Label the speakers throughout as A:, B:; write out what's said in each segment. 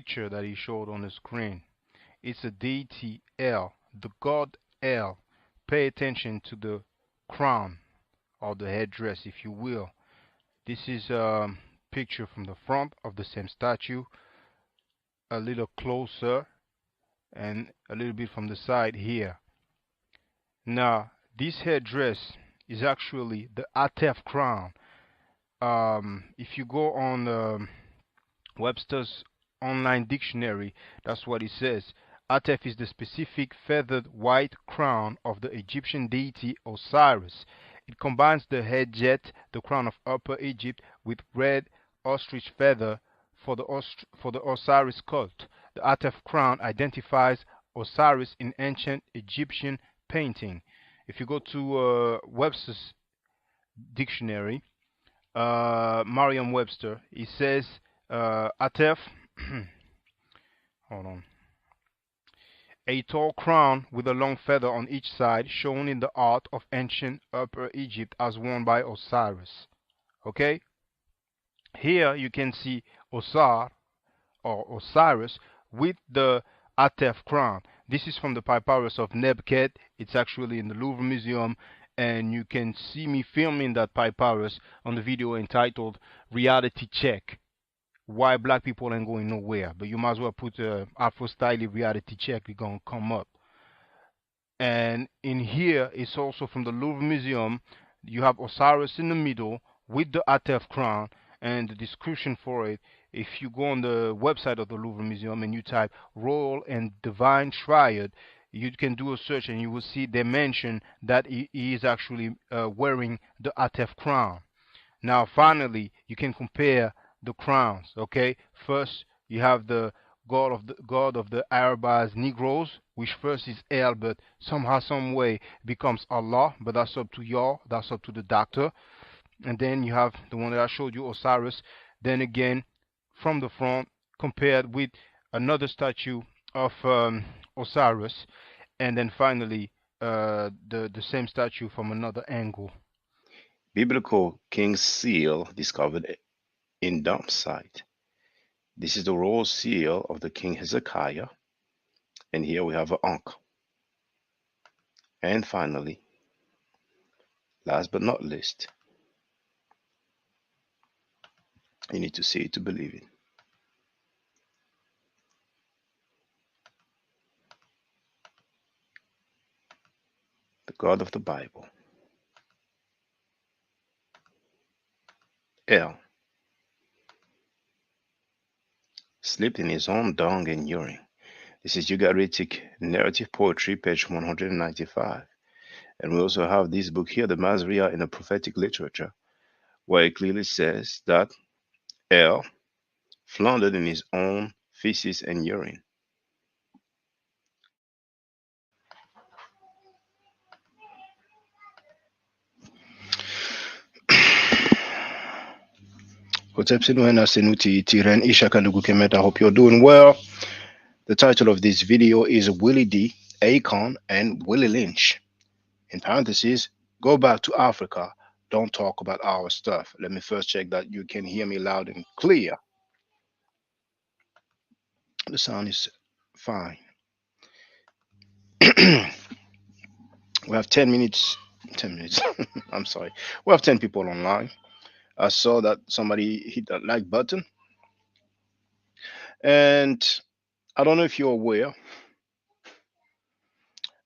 A: picture that he showed on the screen. It's a deity El, the god El. Pay attention to the crown or the headdress, if you will. This is a picture from the front of the same statue, a little closer, and a little bit from the side here. Now, this headdress is actually the Atef crown. If you go on Webster's online dictionary, that's what it says. Atef is the specific feathered white crown of the Egyptian deity Osiris. It combines the head jet, the crown of Upper Egypt, with red ostrich feather for the Osiris cult. The Atef crown identifies Osiris in ancient Egyptian painting. If you go to Webster's dictionary, Merriam-Webster, it says Atef, hold on, a tall crown with a long feather on each side, shown in the art of ancient Upper Egypt as worn by Osiris. Okay? Here you can see Osar or Osiris with the Atef crown. This is from the papyrus of Nebket. It's actually in the Louvre Museum, and you can see me filming that papyrus on the video entitled Reality Check. Why black people ain't going nowhere. But you might as well put Afro Style Reality Check. It's going to come up. And in here, it's also from the Louvre Museum. You have Osiris in the middle with the Atef crown, and the description for it. If you go on the website of the Louvre Museum and you type Royal and Divine Triad, you can do a search and you will see they mention that he is actually wearing the Atef crown. Now, finally, you can compare the crowns. Okay, first you have the god of the Arabs Negroes, which first is El, but somehow, some way becomes Allah. But that's up to y'all. That's up to the doctor. And then you have the one that I showed you, Osiris. Then again, from the front, compared with another statue of Osiris, and then finally the same statue from another angle.
B: Biblical King's Seal discovered in dump site. This is the royal seal of the King Hezekiah, and here we have an ankh. And finally, last but not least, you need to see it to believe it. The God of the Bible, El, slept in his own dung and urine. This is Ugaritic Narrative Poetry, page 195. And we also have this book here, the Masria in the Prophetic Literature, where it clearly says that El floundered in his own feces and urine. I hope you're doing well. The title of this video is Willie D, Akon, and Willie Lynch. In parentheses, go back to Africa. Don't talk about our stuff. Let me first check that you can hear me loud and clear. The sound is fine. We have 10 minutes. 10 minutes. I'm sorry. We have 10 people online. I saw that somebody hit that like button. And I don't know if you're aware,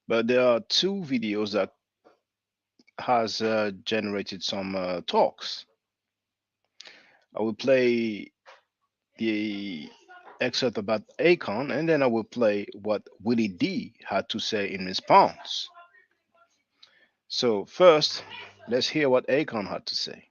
B: but there are two videos that has generated some talks. I will play the excerpt about Akon, and then I will play what Willie D had to say in response. So first, let's hear what Akon had to say.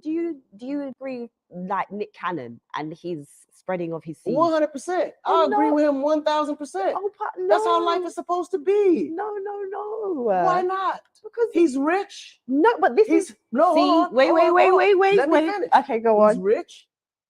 C: Do you agree, like Nick Cannon and his spreading of his seed?
D: 100%. I agree with him 1000%.
C: Oh, no.
D: That's how life is supposed to be.
C: No.
D: Why not?
C: Because
D: he's rich.
C: No, but this is
D: no.
C: see.
D: Hold on,
C: Wait.
D: Let me finish.
C: Okay, go on.
D: He's rich.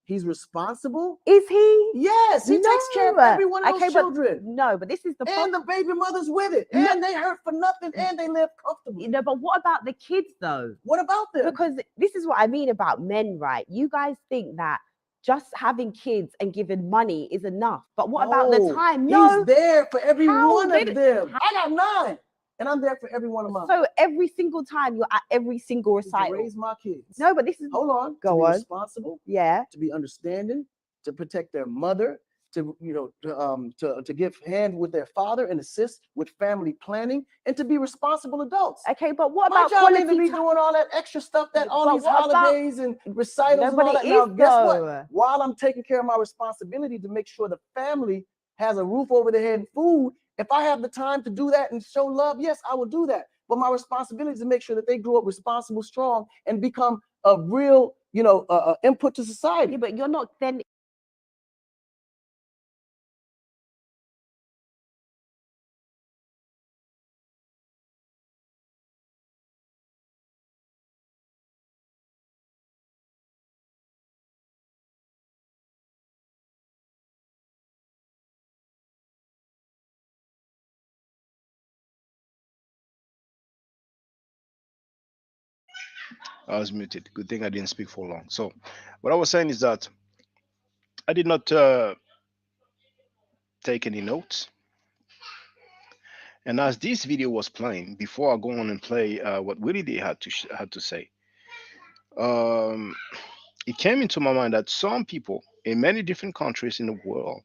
D: He's responsible.
C: Is he?
D: Yes, he takes care of
C: No.
D: every one of
C: Okay,
D: those
C: but
D: children.
C: no, but this is the
D: And
C: problem.
D: the baby mothers with it.
C: No.
D: And they hurt for nothing and they live comfortably.
C: You know, but what about the kids though?
D: What about them?
C: Because this is what I mean about men, right? You guys think that just having kids and giving money is enough. But what about the
D: No,
C: time? No.
D: He's there for every
C: How
D: one of
C: did-
D: them. I got 9. And I'm there for every one of mine.
C: So every single time you're at every single
D: To
C: recital.
D: raise my kids.
C: No, but this is
D: Hold on.
C: Go
D: to be
C: on.
D: responsible,
C: Yeah.
D: to be understanding, to protect their mother, to to give hand with their father and assist with family planning, and to be responsible adults.
C: Okay, but what
D: My
C: about
D: job ain't to
C: quality
D: be
C: time?
D: doing all that extra stuff that all
C: But
D: these
C: what about-
D: holidays and recitals
C: No,
D: and
C: but
D: all
C: it
D: that. Now,
C: is
D: guess what?
C: though.
D: While I'm taking care of my responsibility to make sure the family has a roof over their head and food, if I have the time to do that and show love, yes, I will do that. But my responsibility is to make sure that they grow up responsible, strong, and become a real, input to society.
C: Yeah, but you're not then.
B: I was muted. Good thing I didn't speak for long. So, what I was saying is that I did not take any notes. And as this video was playing, before I go on and play what Willie D had to say, um, it came into my mind that some people in many different countries in the world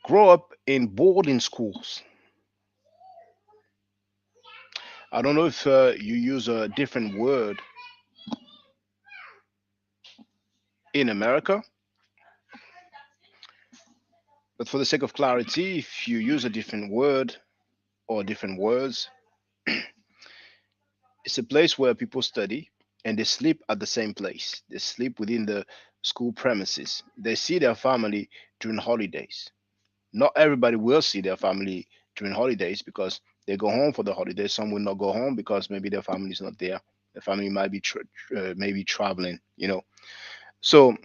B: grow up in boarding schools. I don't know if you use a different word in America, but for the sake of clarity, if you use a different word or different words, it's a place where people study and they sleep at the same place. They sleep within the school premises. They see their family during holidays. Not everybody will see their family during holidays because they go home for the holidays. Some will not go home because maybe their family is not there. The family might be maybe traveling, So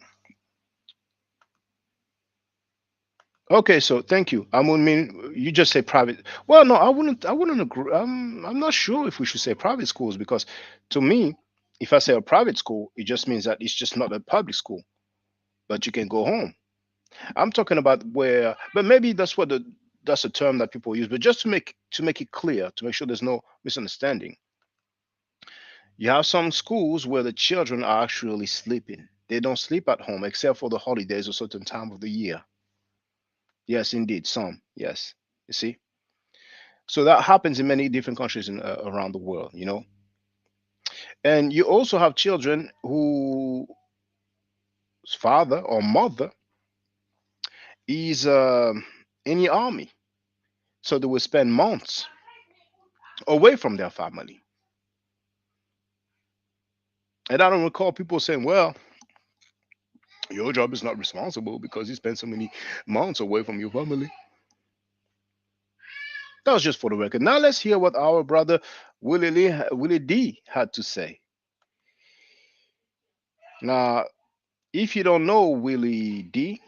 B: okay, so thank you. I mean, you just say private. Well, no, I wouldn't. I wouldn't agree. I'm not sure if we should say private schools because, to me, if I say a private school, it just means that it's just not a public school, but you can go home. I'm talking about where, but maybe that's a term that people use. But just to make it clear, to make sure there's no misunderstanding, you have some schools where the children are actually sleeping. They don't sleep at home except for the holidays or certain time of the year. Yes, indeed, some. Yes, you see. So that happens in many different countries around the world. And you also have children whose father or mother is in the army, so they will spend months away from their family. And I don't recall people saying, "Well, your job is not responsible because you spend so many months away from your family." That was just for the record. Now let's hear what our brother Willie D had to say. Now, if you don't know Willie D,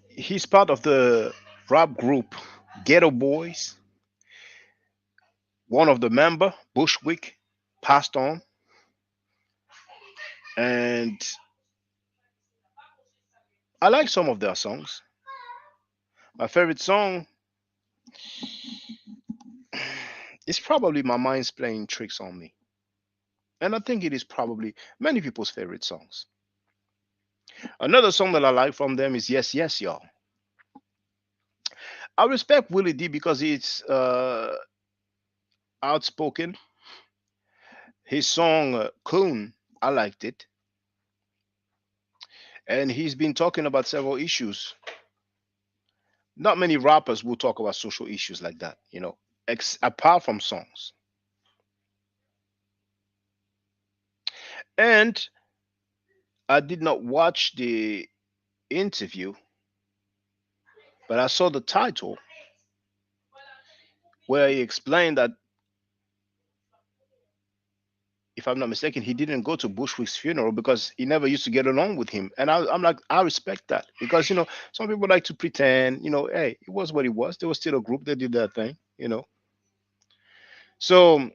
B: he's part of the rap group Ghetto Boys. One of the member, Bushwick, passed on, and I like some of their songs. My favorite song is probably "My Mind's Playing Tricks on Me," and I think it is probably many people's favorite songs. Another song that I like from them is "Yes, Yes, Y'all." I respect Willie D because it's outspoken. His song "Coon," I liked it, and he's been talking about several issues. Not many rappers will talk about social issues like that, apart from songs. And I did not watch the interview, but I saw the title where he explained that if I'm not mistaken, he didn't go to Bushwick's funeral because he never used to get along with him. And I'm like, I respect that, because, you know, some people like to pretend, you know, hey, it was what it was. There was still a group that did that thing, you know. So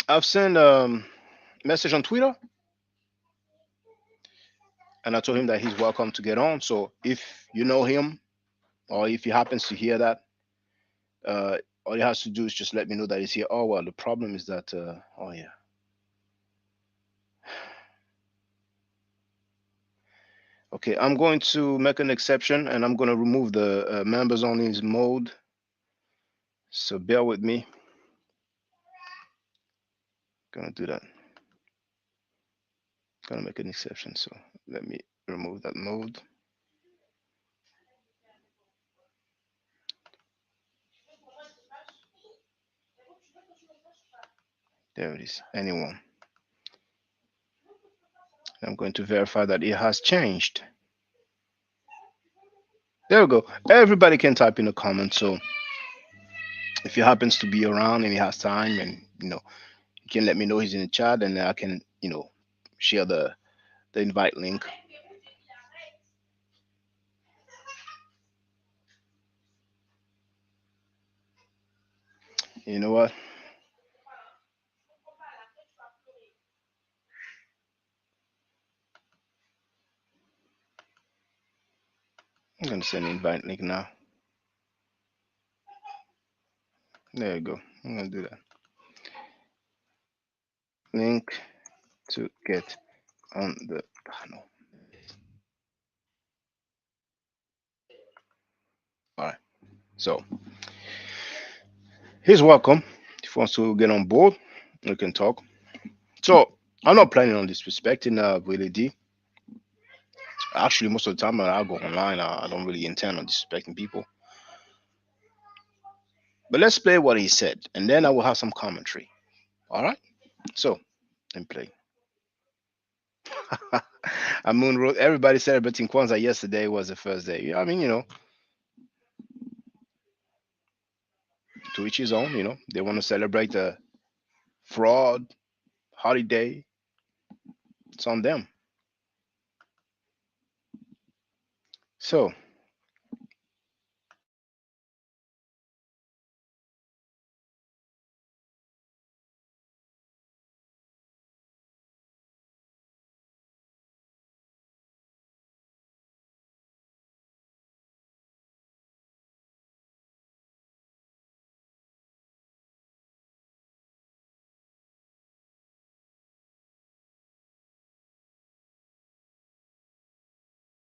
B: I've sent message on Twitter, and I told him that he's welcome to get on. So if you know him, or if he happens to hear that, all he has to do is just let me know that he's here. Oh well, the problem is that oh yeah. Okay, I'm going to make an exception, and I'm going to remove the members only mode. So bear with me. Gonna do that. Gonna make an exception. So let me remove that mode. There it is. Anyone. I'm going to verify that it has changed. There we go. Everybody can type in a comment. So if he happens to be around and he has time, and you know, he can let me know he's in the chat, and I can, you know, share the invite link. You know what? I'm gonna send an invite link now. There you go. I'm gonna do that. Link to get on the panel. All right. So he's welcome. If he wants to get on board, we can talk. So I'm not planning on disrespecting Willie D. Actually, most of the time when I go online, I don't really intend on disrespecting people. But let's play what he said, and then I will have some commentary. All right? So, let me play. Amun wrote, everybody celebrating Kwanzaa yesterday was the first day. Yeah, I mean, you know, to each his own, you know. They want to celebrate the fraud holiday. It's on them. So,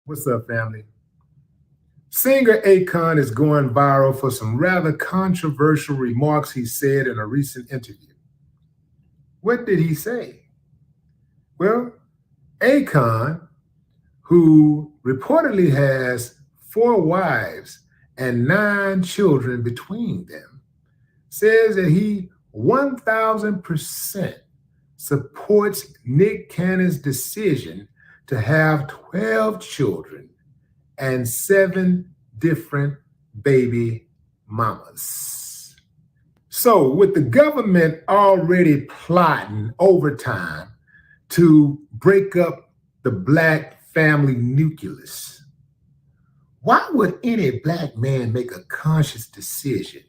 E: what's up, family? Singer Akon is going viral for some rather controversial remarks he said in a recent interview. What did he say? Well, Akon, who reportedly has 4 wives and 9 children between them, says that he 1000% supports Nick Cannon's decision to have 12 children and 7 different baby mamas. So with the government already plotting overtime to break up the Black family nucleus, why would any Black man make a conscious decision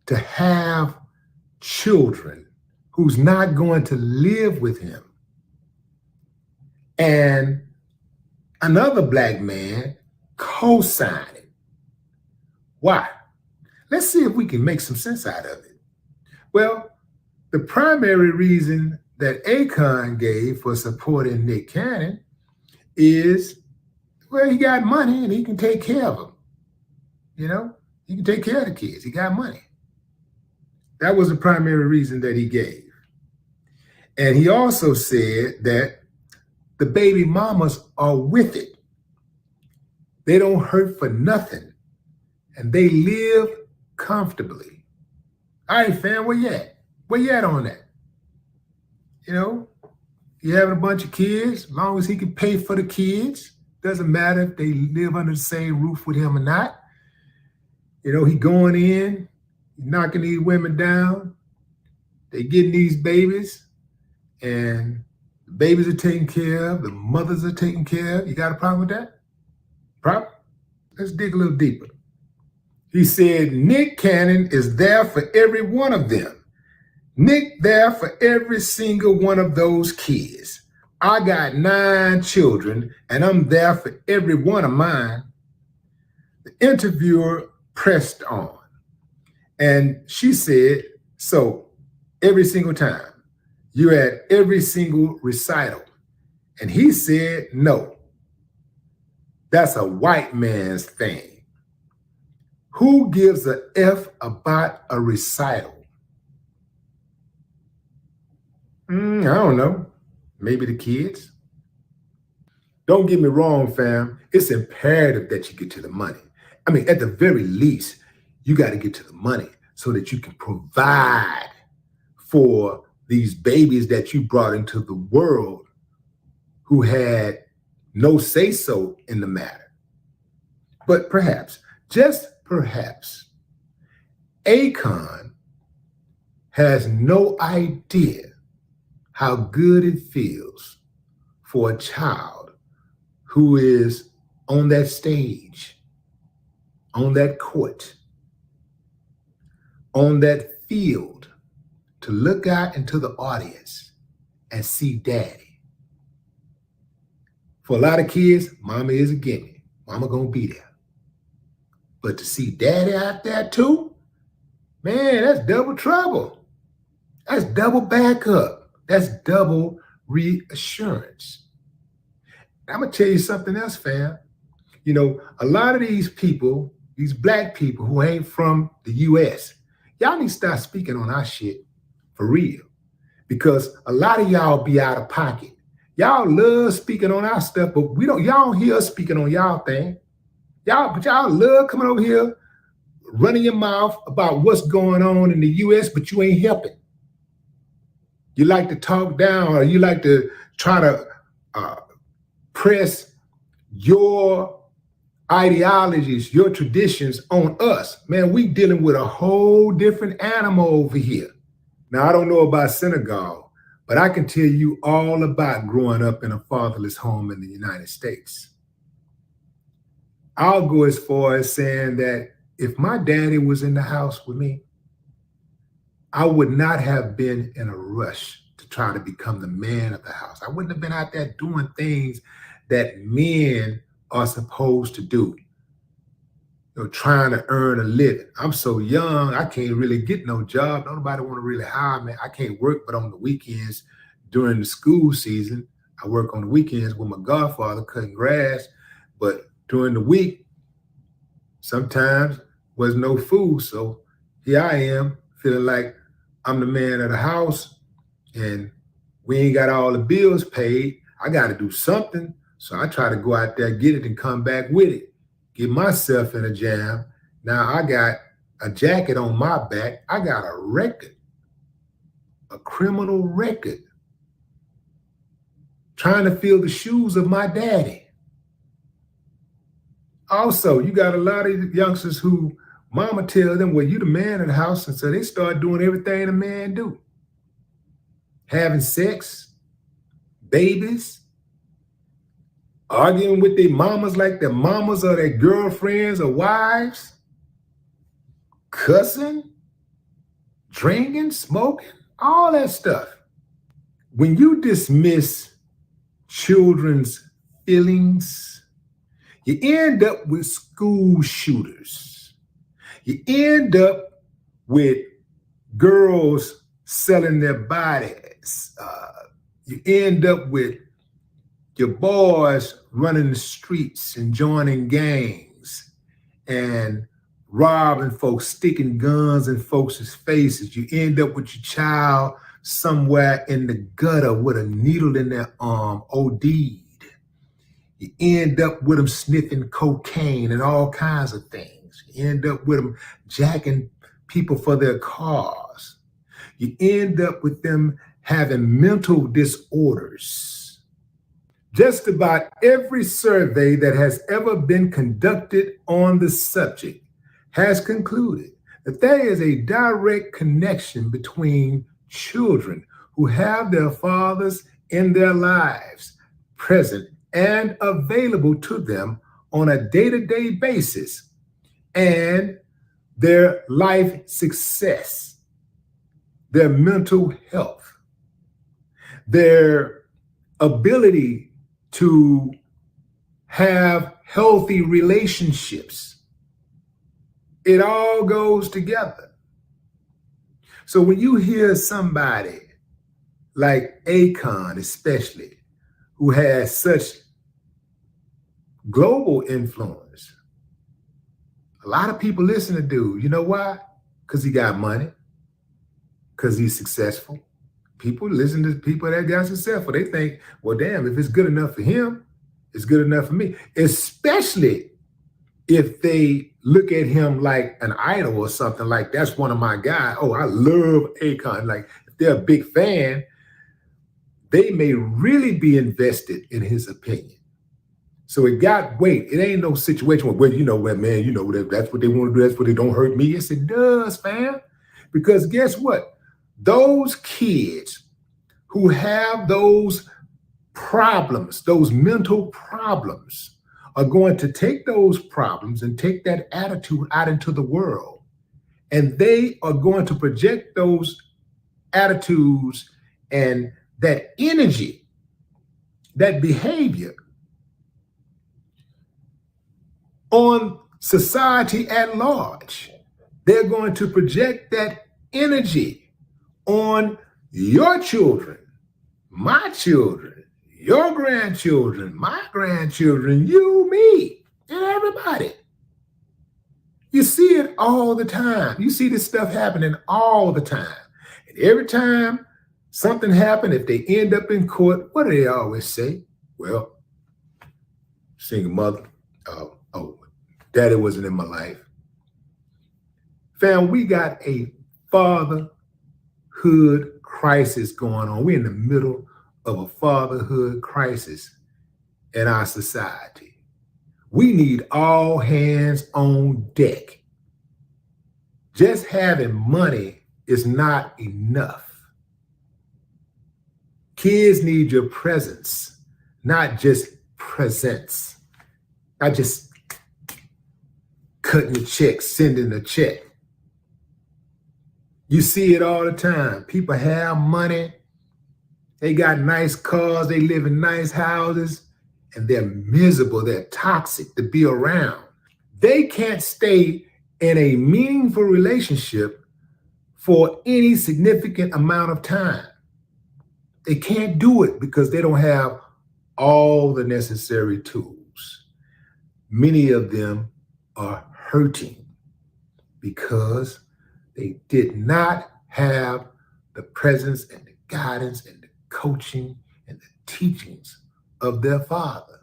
E: to have children who's not going to live with him, and another Black man co-sign it? Why? Let's see if we can make some sense out of it. Well, the primary reason that Akon gave for supporting Nick Cannon is, well, he got money and he can take care of them. You know, he can take care of the kids. He got money. That was the primary reason that he gave. And he also said that the baby mamas are with it. They don't hurt for nothing, and they live comfortably. All right, fam, where you at? Where you at on that? You know, you having a bunch of kids, as long as he can pay for the kids, doesn't matter if they live under the same roof with him or not. You know, he going in, You're knocking these women down. They getting these babies, and the babies are taken care of. The mothers are taken care of. You got a problem with that? Problem? Let's dig a little deeper. He said, Nick Cannon is there for every one of them. Nick there for every single one of those kids. I got 9 children, and I'm there for every one of mine. The interviewer pressed on, and she said, so every single time, you're at every single recital. And he said, no, that's a white man's thing. Who gives a F about a recital? I don't know. Maybe the kids. Don't get me wrong, fam. It's imperative that you get to the money. I mean, at the very least, you got to get to the money so that you can provide for these babies that you brought into the world who had no say-so in the matter. But perhaps, just perhaps, Akon has no idea how good it feels for a child who is on that stage, on that court, on that field, to look out into the audience and see daddy. For a lot of kids, mama is a gimme. Mama gonna be there. But to see daddy out there too, man, that's double trouble. That's double backup. That's double reassurance. I'm gonna tell you something else, fam. You know, a lot of these people, these black people who ain't from the US, y'all need to start speaking on our shit for real. Because a lot of y'all be out of pocket. Y'all love speaking on our stuff, but y'all don't hear us speaking on y'all thing. But y'all love coming over here, running your mouth about what's going on in the US, but you ain't helping. You like to talk down, or you like to try to press your ideologies, your traditions on us. Man, we dealing with a whole different animal over here. Now, I don't know about Senegal, but I can tell you all about growing up in a fatherless home in the United States. I'll go as far as saying that if my daddy was in the house with me, I would not have been in a rush to try to become the man of the house. I wouldn't have been out there doing things that men are supposed to do, you know, trying to earn a living. I'm so young, I can't really get no job. Nobody want to really hire me. I can't work but on the weekends during the school season. I work on the weekends with my godfather cutting grass, but during the week, sometimes was no food. So here I am feeling like I'm the man of the house and we ain't got all the bills paid. I got to do something. So I try to go out there, get it, and come back with it. Get myself in a jam. Now I got a jacket on my back. I got a record, a criminal record, trying to fill the shoes of my daddy. Also, you got a lot of youngsters who mama tell them, well, you the man of the house. And so they start doing everything a man do. Having sex, babies, arguing with their mamas like their mamas or their girlfriends or wives, cussing, drinking, smoking, all that stuff. When you dismiss children's feelings, you end up with school shooters. You end up with girls selling their bodies. You end up with your boys running the streets and joining gangs and robbing folks, sticking guns in folks' faces. You end up with your child somewhere in the gutter with a needle in their arm, OD'd. You end up with them sniffing cocaine and all kinds of things. You end up with them jacking people for their cars. You end up with them having mental disorders. Just about every survey that has ever been conducted on the subject has concluded that there is a direct connection between children who have their fathers in their lives, present and available to them on a day-to-day basis, and their life success, their mental health, their ability to have healthy relationships. It all goes together. So when you hear somebody like Akon, especially, who has such global influence, a lot of people listen to dude. You know why? Because he got money, because he's successful. People listen to people that got successful. They think, well, damn, if it's good enough for him, it's good enough for me. Especially if they look at him like an idol or something, like that's one of my guys. Oh, I love Akon. Like if they're a big fan, they may really be invested in his opinion. So it got weight. It ain't no situation where, well, you know what, man, you know, that's what they want to do. That's what they don't hurt me. Yes, it does, fam. Because guess what? Those kids who have those problems, those mental problems, are going to take those problems and take that attitude out into the world. And they are going to project those attitudes and that energy, that behavior on society at large. They're going to project that energy on your children, my children, your grandchildren, my grandchildren, you, me, and everybody. You see it all the time. You see this stuff happening all the time. And every time something happens, if they end up in court, what do they always say? Well, single mother, daddy wasn't in my life. Fam, we got a fatherhood crisis going on. We're in the middle of a fatherhood crisis in our society. We need all hands on deck. Just having money is not enough. Kids need your presence, not just presents, not just cutting a check, sending a check. You see it all the time. People have money. They got nice cars. They live in nice houses, and they're miserable. They're toxic to be around. They can't stay in a meaningful relationship for any significant amount of time. They can't do it because they don't have all the necessary tools. Many of them are hurting because they did not have the presence and the guidance and the coaching and the teachings of their father.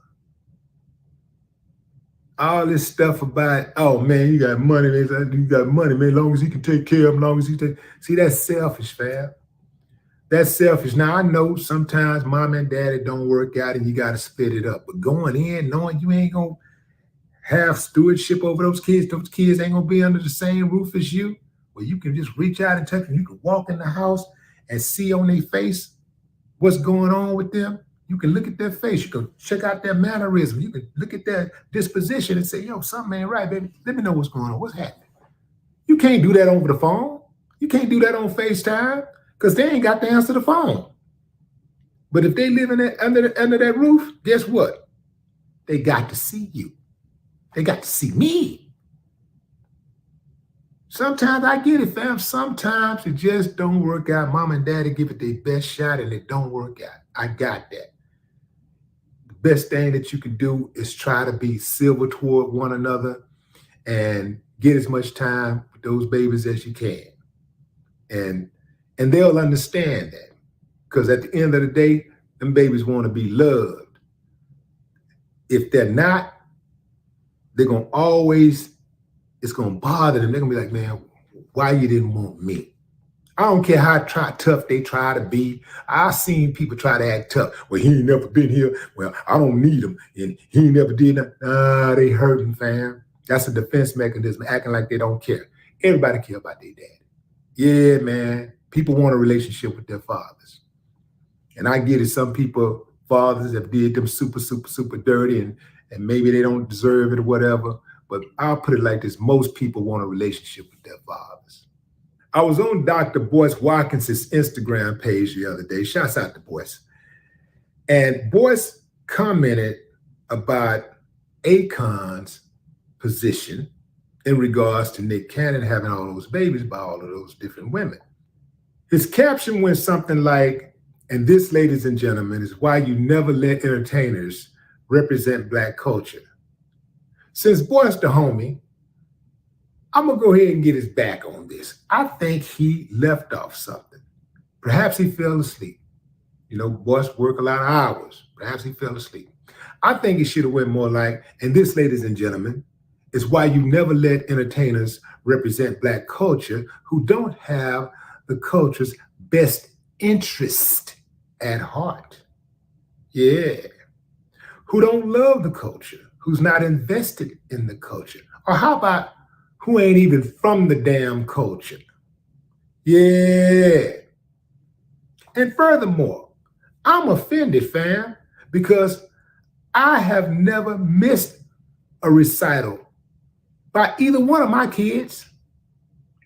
E: All this stuff about, oh man, you got money, man. You got money, man. As long as you can take care of them, as long as you take. See, that's selfish, fam. That's selfish. Now, I know sometimes mom and daddy don't work out and you got to split it up. But going in, knowing you ain't going to have stewardship over those kids ain't going to be under the same roof as you, where you can just reach out and touch them. You can walk in the house and see on their face what's going on with them. You can look at their face. You can check out their mannerism. You can look at their disposition and say, yo, something ain't right, baby. Let me know what's going on. What's happening? You can't do that over the phone. You can't do that on FaceTime because they ain't got to answer the phone. But if they live in that, under that roof, guess what? They got to see you. They got to see me. Sometimes I get it, fam. Sometimes it just don't work out. Mom and daddy give it their best shot and it don't work out. I got that. The best thing that you can do is try to be civil toward one another and get as much time with those babies as you can. And they'll understand that. Because at the end of the day, them babies want to be loved. If they're not, they're going to always, it's going to bother them. They're going to be like, man, why you didn't want me? I don't care how tough they try to be. I've seen people try to act tough. Well, he ain't never been here. Well, I don't need him. And he ain't never did that. Nah, they hurting, fam. That's a defense mechanism, acting like they don't care. Everybody care about their daddy. Yeah, man. People want a relationship with their fathers. And I get it. Some people, fathers have did them super, super, super dirty and maybe they don't deserve it or whatever. But I'll put it like this. Most people want a relationship with their fathers. I was on Dr. Boyce Watkins's Instagram page the other day. Shouts out to Boyce. And Boyce commented about Akon's position in regards to Nick Cannon having all those babies by all of those different women. His caption went something like, and this, ladies and gentlemen, is why you never let entertainers represent Black culture. Since Boyce the homie, I'm going to go ahead and get his back on this. I think he left off something. Perhaps he fell asleep. You know, Boyce work a lot of hours. Perhaps he fell asleep. I think it should have went more like, and this, ladies and gentlemen, is why you never let entertainers represent Black culture who don't have the culture's best interest at heart. Yeah. Who don't love the culture, who's not invested in the culture. Or how about who ain't even from the damn culture? Yeah. And furthermore, I'm offended, fam, because I have never missed a recital by either one of my kids.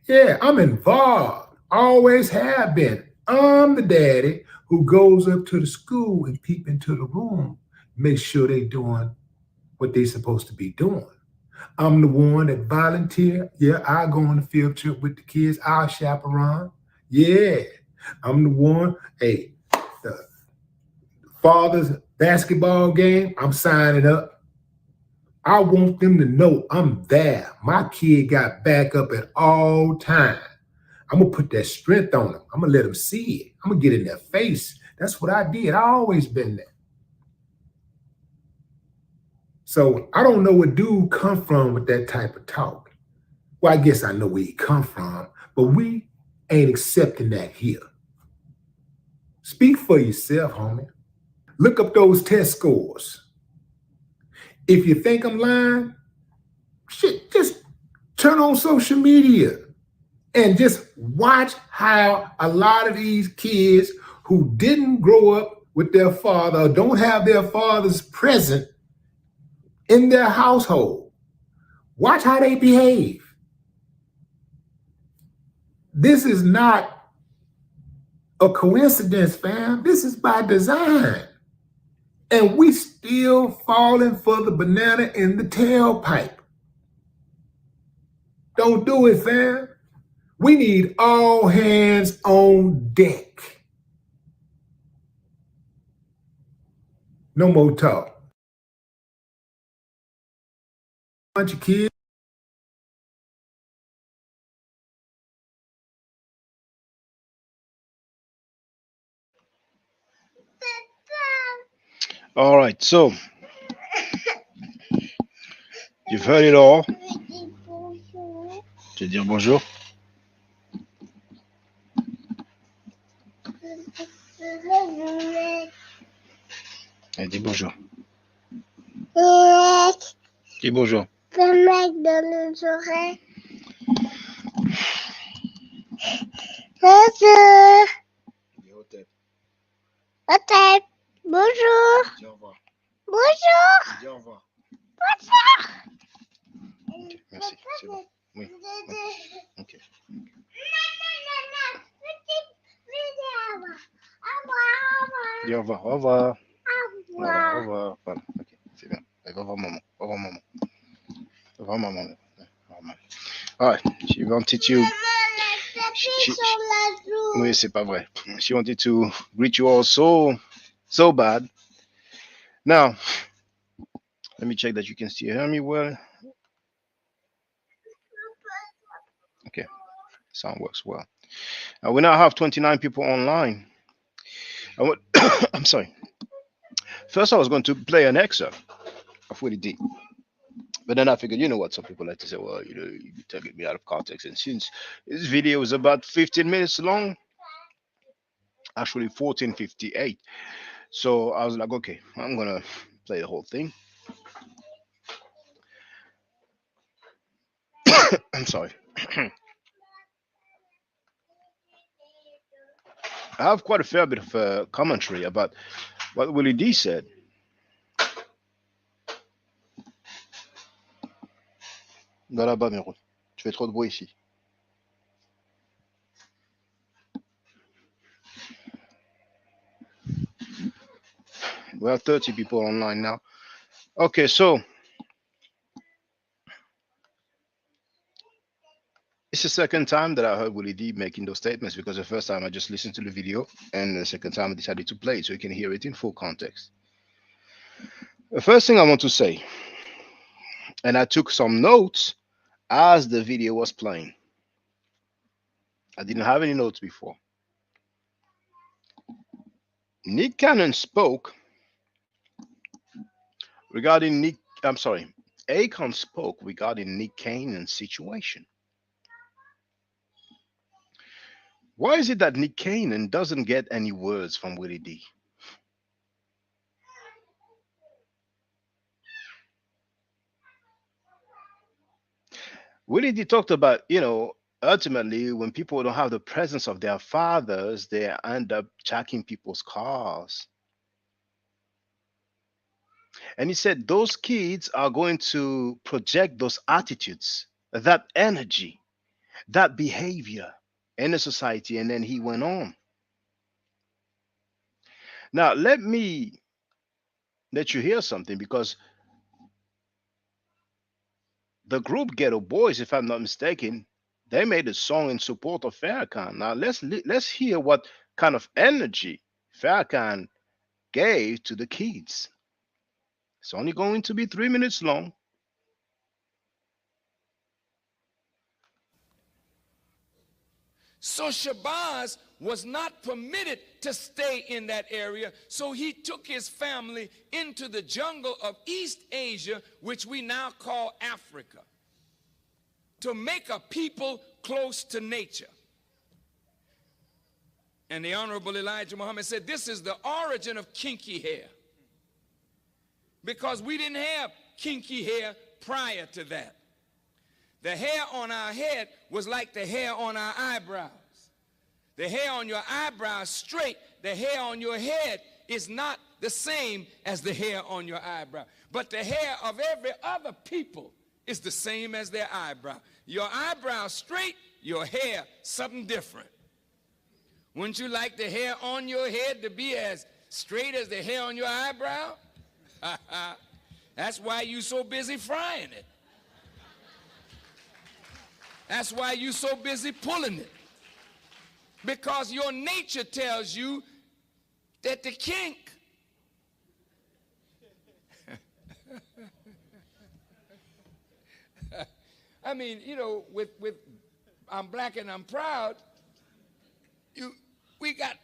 E: Yeah, I'm involved, always have been. I'm the daddy who goes up to the school and peep into the room, make sure they doing what they supposed to be doing. I'm the one that volunteer. Yeah, I go on the field trip with the kids. I'll chaperone. Yeah, I'm the one. Hey, the father's basketball game, I'm signing up. I want them to know I'm there. My kid got backup at all times. I'm going to put that strength on them. I'm going to let them see it. I'm going to get in their face. That's what I did. I always been there. So I don't know where dude come from with that type of talk. Well, I guess I know where he come from, but we ain't accepting that here. Speak for yourself, homie. Look up those test scores. If you think I'm lying, shit, just turn on social media and just watch how a lot of these kids who didn't grow up with their father or don't have their fathers present in their household, watch how they behave. This is not a coincidence, fam. This is by design. And we still falling for the banana in the tailpipe. Don't do it, fam. We need all hands on deck. No more talk. Bunch of kids.
B: All right, so you've heard it all. Tu veux dire bonjour? Allez, dis bonjour. Dis bonjour. Le mec dans les oreilles. Bonjour. Dis au tête. Au tête. Bonjour. Dis au revoir. Bonjour. Dis au revoir. Bonjour. Okay, merci. C'est bon. Oui. Ok. Dis au revoir. Au revoir. Au revoir. Au revoir. Voilà. Ok, c'est bien. Allez, au revoir, maman. Au revoir, maman. Au revoir, maman. Au revoir. All right. She wanted to. Oui, c'est pas vrai. She wanted to greet you all so bad. Now, let me check that you can still hear me well. Okay, sound works well. We now have 29 people online. I'm sorry. First, I was going to play an excerpt of Willie D. But then I figured, you know what? Some people like to say, well, you know, you're taking me out of context. And since this video is about 15 minutes long, actually 14:58. So I was like, okay, I'm going to play the whole thing. I'm sorry. I have quite a fair bit of commentary about what Willie D said. Va là-bas, Miro. Tu fais trop de bruit ici. We have 30 people online now. Okay, so it's the second time that I heard Willie D making those statements, because the first time I just listened to the video, and the second time I decided to play it so you can hear it in full context. The first thing I want to say, and I took some notes as the video was playing. I didn't have any notes before. Nick Cannon spoke regarding Akon spoke regarding Nick Cannon's situation. Why is it that Nick Cannon doesn't get any words from Willie D? Willie D talked about, ultimately when people don't have the presence of their fathers, they end up jacking people's cars. And he said those kids are going to project those attitudes, that energy, that behavior in the society. And then he went on. Now, let me let you hear something, because the group Ghetto Boys, if I'm not mistaken, they made a song in support of Farrakhan. Now, let's hear what kind of energy Farrakhan gave to the kids. It's only going to be 3 minutes long.
F: So Shabazz was not permitted to stay in that area, so he took his family into the jungle of East Asia, which we now call Africa, to make a people close to nature. And the Honorable Elijah Muhammad said this is the origin of kinky hair, because we didn't have kinky hair prior to that. The hair on our head was like the hair on our eyebrows. The hair on your eyebrows straight, the hair on your head is not the same as the hair on your eyebrow. But the hair of every other people is the same as their eyebrow. Your eyebrow straight, your hair something different. Wouldn't you like the hair on your head to be as straight as the hair on your eyebrow? That's why you're so busy frying it. That's why you're so busy pulling it. Because your nature tells you that the kink I mean, with I'm black and I'm proud, we got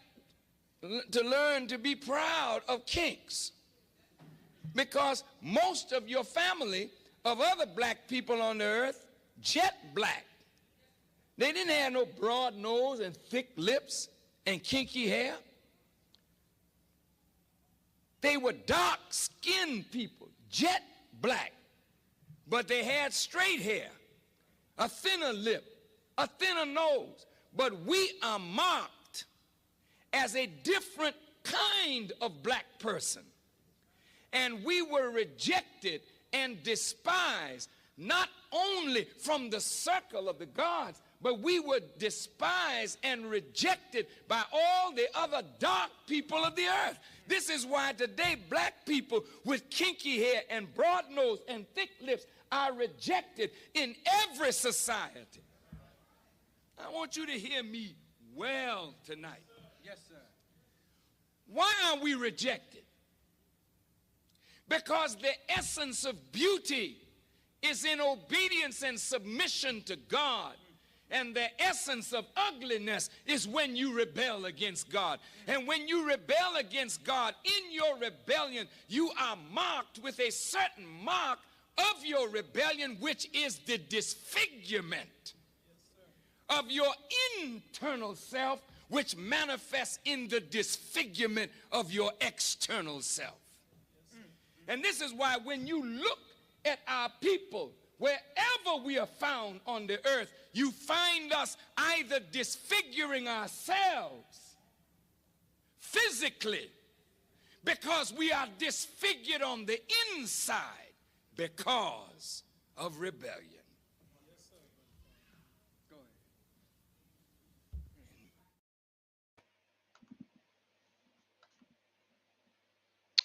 F: to learn to be proud of kinks. Because most of your family of other black people on the earth, jet black. They didn't have no broad nose and thick lips and kinky hair. They were dark-skinned people, jet black. But they had straight hair, a thinner lip, a thinner nose. But we are marked as a different kind of black person. And we were rejected and despised, not only from the circle of the gods, but we were despised and rejected by all the other dark people of the earth. This is why today black people with kinky hair and broad nose and thick lips are rejected in every society. I want you to hear me well tonight. Yes, sir. Why are we rejected? Because the essence of beauty is in obedience and submission to God. And the essence of ugliness is when you rebel against God. And when you rebel against God, in your rebellion, you are marked with a certain mark of your rebellion, which is the disfigurement of your internal self, which manifests in the disfigurement of your external self. And this is why when you look at our people, wherever we are found on the earth, you find us either disfiguring ourselves physically because we are disfigured on the inside because of rebellion.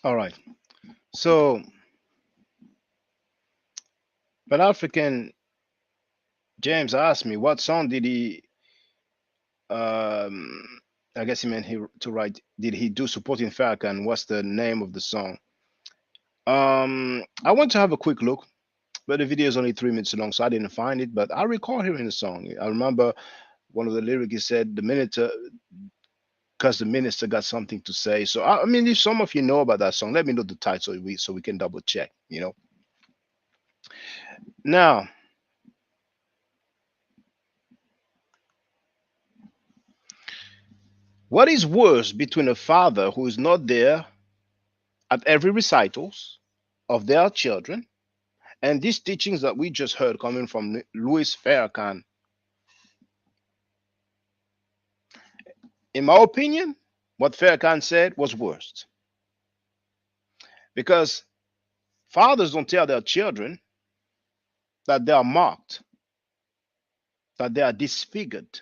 B: All right. So, but African James asked me what song did he, I guess he meant to write, did he do supporting Farrakhan? What's the name of the song? I went to have a quick look, but the video is only 3 minutes long, so I didn't find it. But I recall hearing the song. I remember one of the lyrics he said, "The minister, because the minister got something to say." So I mean, if some of you know about that song, let me know the title so we can double check. Now, what is worse between a father who is not there at every recitals of their children and these teachings that we just heard coming from Louis Farrakhan? In my opinion, what Farrakhan said was worst, because fathers don't tell their children that they are marked, that they are disfigured.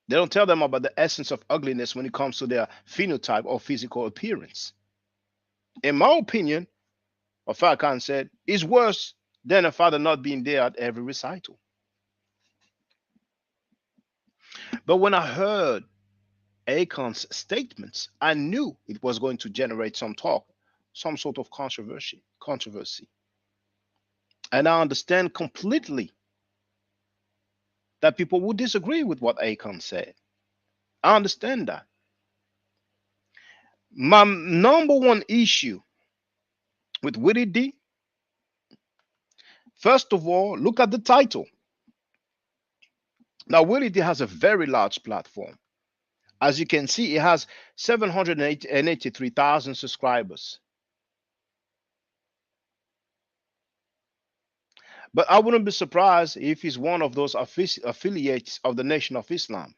B: They don't tell them about the essence of ugliness when it comes to their phenotype or physical appearance. In my opinion, what Farrakhan said is worse than a father not being there at every recital. But when I heard Akon's statements, I knew it was going to generate some talk, some sort of controversy. And I understand completely that people would disagree with what Akon said. I understand that. My number one issue with Willie D, first of all, look at the title. Now, Willie D has a very large platform. As you can see, it has 783,000 subscribers. But I wouldn't be surprised if he's one of those affiliates of the Nation of Islam.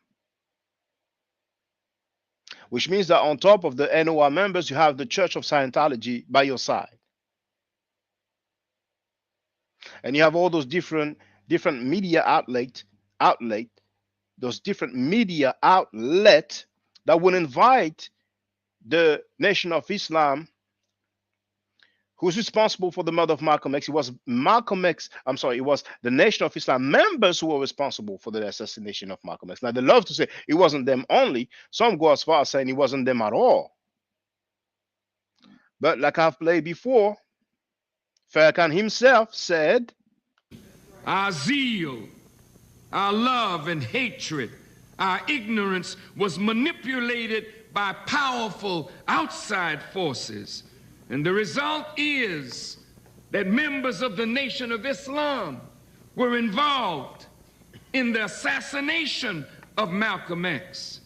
B: Which means that on top of the NOI members, you have the Church of Scientology by your side. And you have all those different media outlet, those different media outlet that will invite the Nation of Islam, who's responsible for the murder of Malcolm X. It was it was the Nation of Islam members who were responsible for the assassination of Malcolm X. Now, they love to say it wasn't them only. Some go as far as saying it wasn't them at all. But like I've played before, Farrakhan himself said,
F: Our zeal, our love and hatred, our ignorance was manipulated by powerful outside forces. And the result is that members of the Nation of Islam were involved in the assassination of Malcolm X.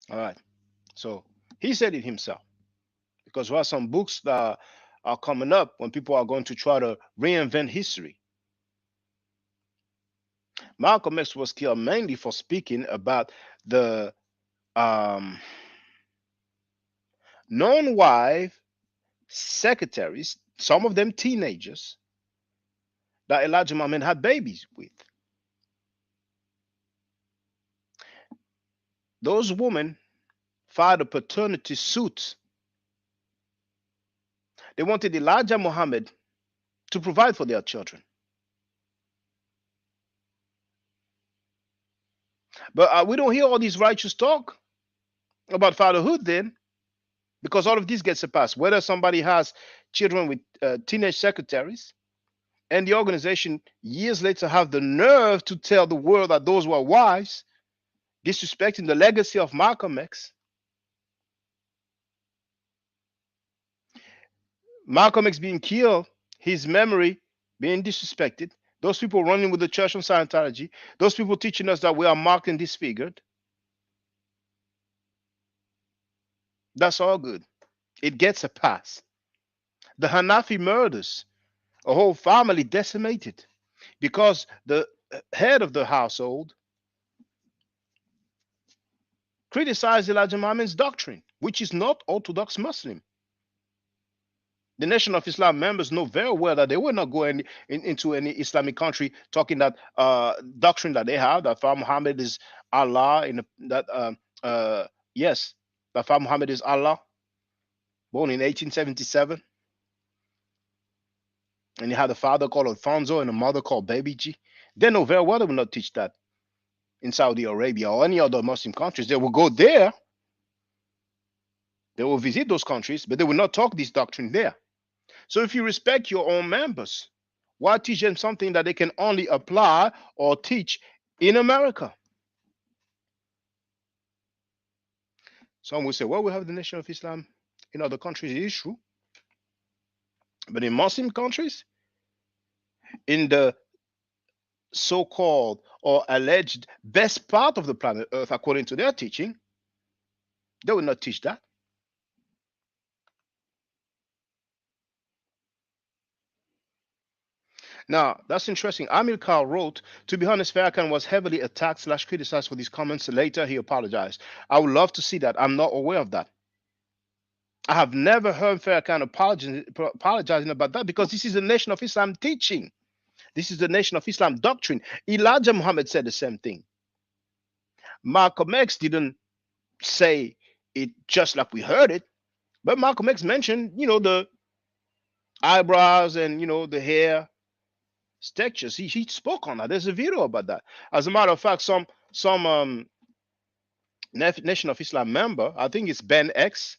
B: All right. So he said it himself. Because there are some books that are coming up when people are going to try to reinvent history. Malcolm X was killed mainly for speaking about the non-white secretaries, some of them teenagers, that Elijah Muhammad had babies with. Those women filed a paternity suit. They wanted Elijah Muhammad to provide for their children. But we don't hear all these righteous talk about fatherhood then, because all of this gets a pass. Whether somebody has children with teenage secretaries, and the organization years later have the nerve to tell the world that those were wives, disrespecting the legacy of Malcolm X. Malcolm X being killed, his memory being disrespected, those people running with the Church of Scientology, those people teaching us that we are marked and disfigured. That's all good. It gets a pass. The Hanafi murders, a whole family decimated because the head of the household criticized Elijah Muhammad's doctrine, which is not Orthodox Muslim. The Nation of Islam members know very well that they will not go into any Islamic country talking that doctrine that they have, that Prophet Muhammad is Allah, yes, that Prophet Muhammad is Allah, born in 1877, and he had a father called Alfonso and a mother called Baby G. They know very well they will not teach that in Saudi Arabia or any other Muslim countries. They will go there, they will visit those countries, but they will not talk this doctrine there. So if you respect your own members, why teach them something that they can only apply or teach in America? Some will say, well, we have the Nation of Islam in other countries. It is true. But in Muslim countries, in the so-called or alleged best part of the planet Earth, according to their teaching, they will not teach that. Now, that's interesting. Amir Khan wrote, to be honest, Farrakhan was heavily attacked / criticized for these comments. Later, he apologized. I would love to see that. I'm not aware of that. I have never heard Farrakhan apologizing about that, because this is the Nation of Islam teaching. This is the Nation of Islam doctrine. Elijah Muhammad said the same thing. Malcolm X didn't say it just like we heard it, but Malcolm X mentioned, the eyebrows and, the hair textures. He spoke on that. There's a video about that. As a matter of fact, some Nation of Islam member, I think it's Ben X,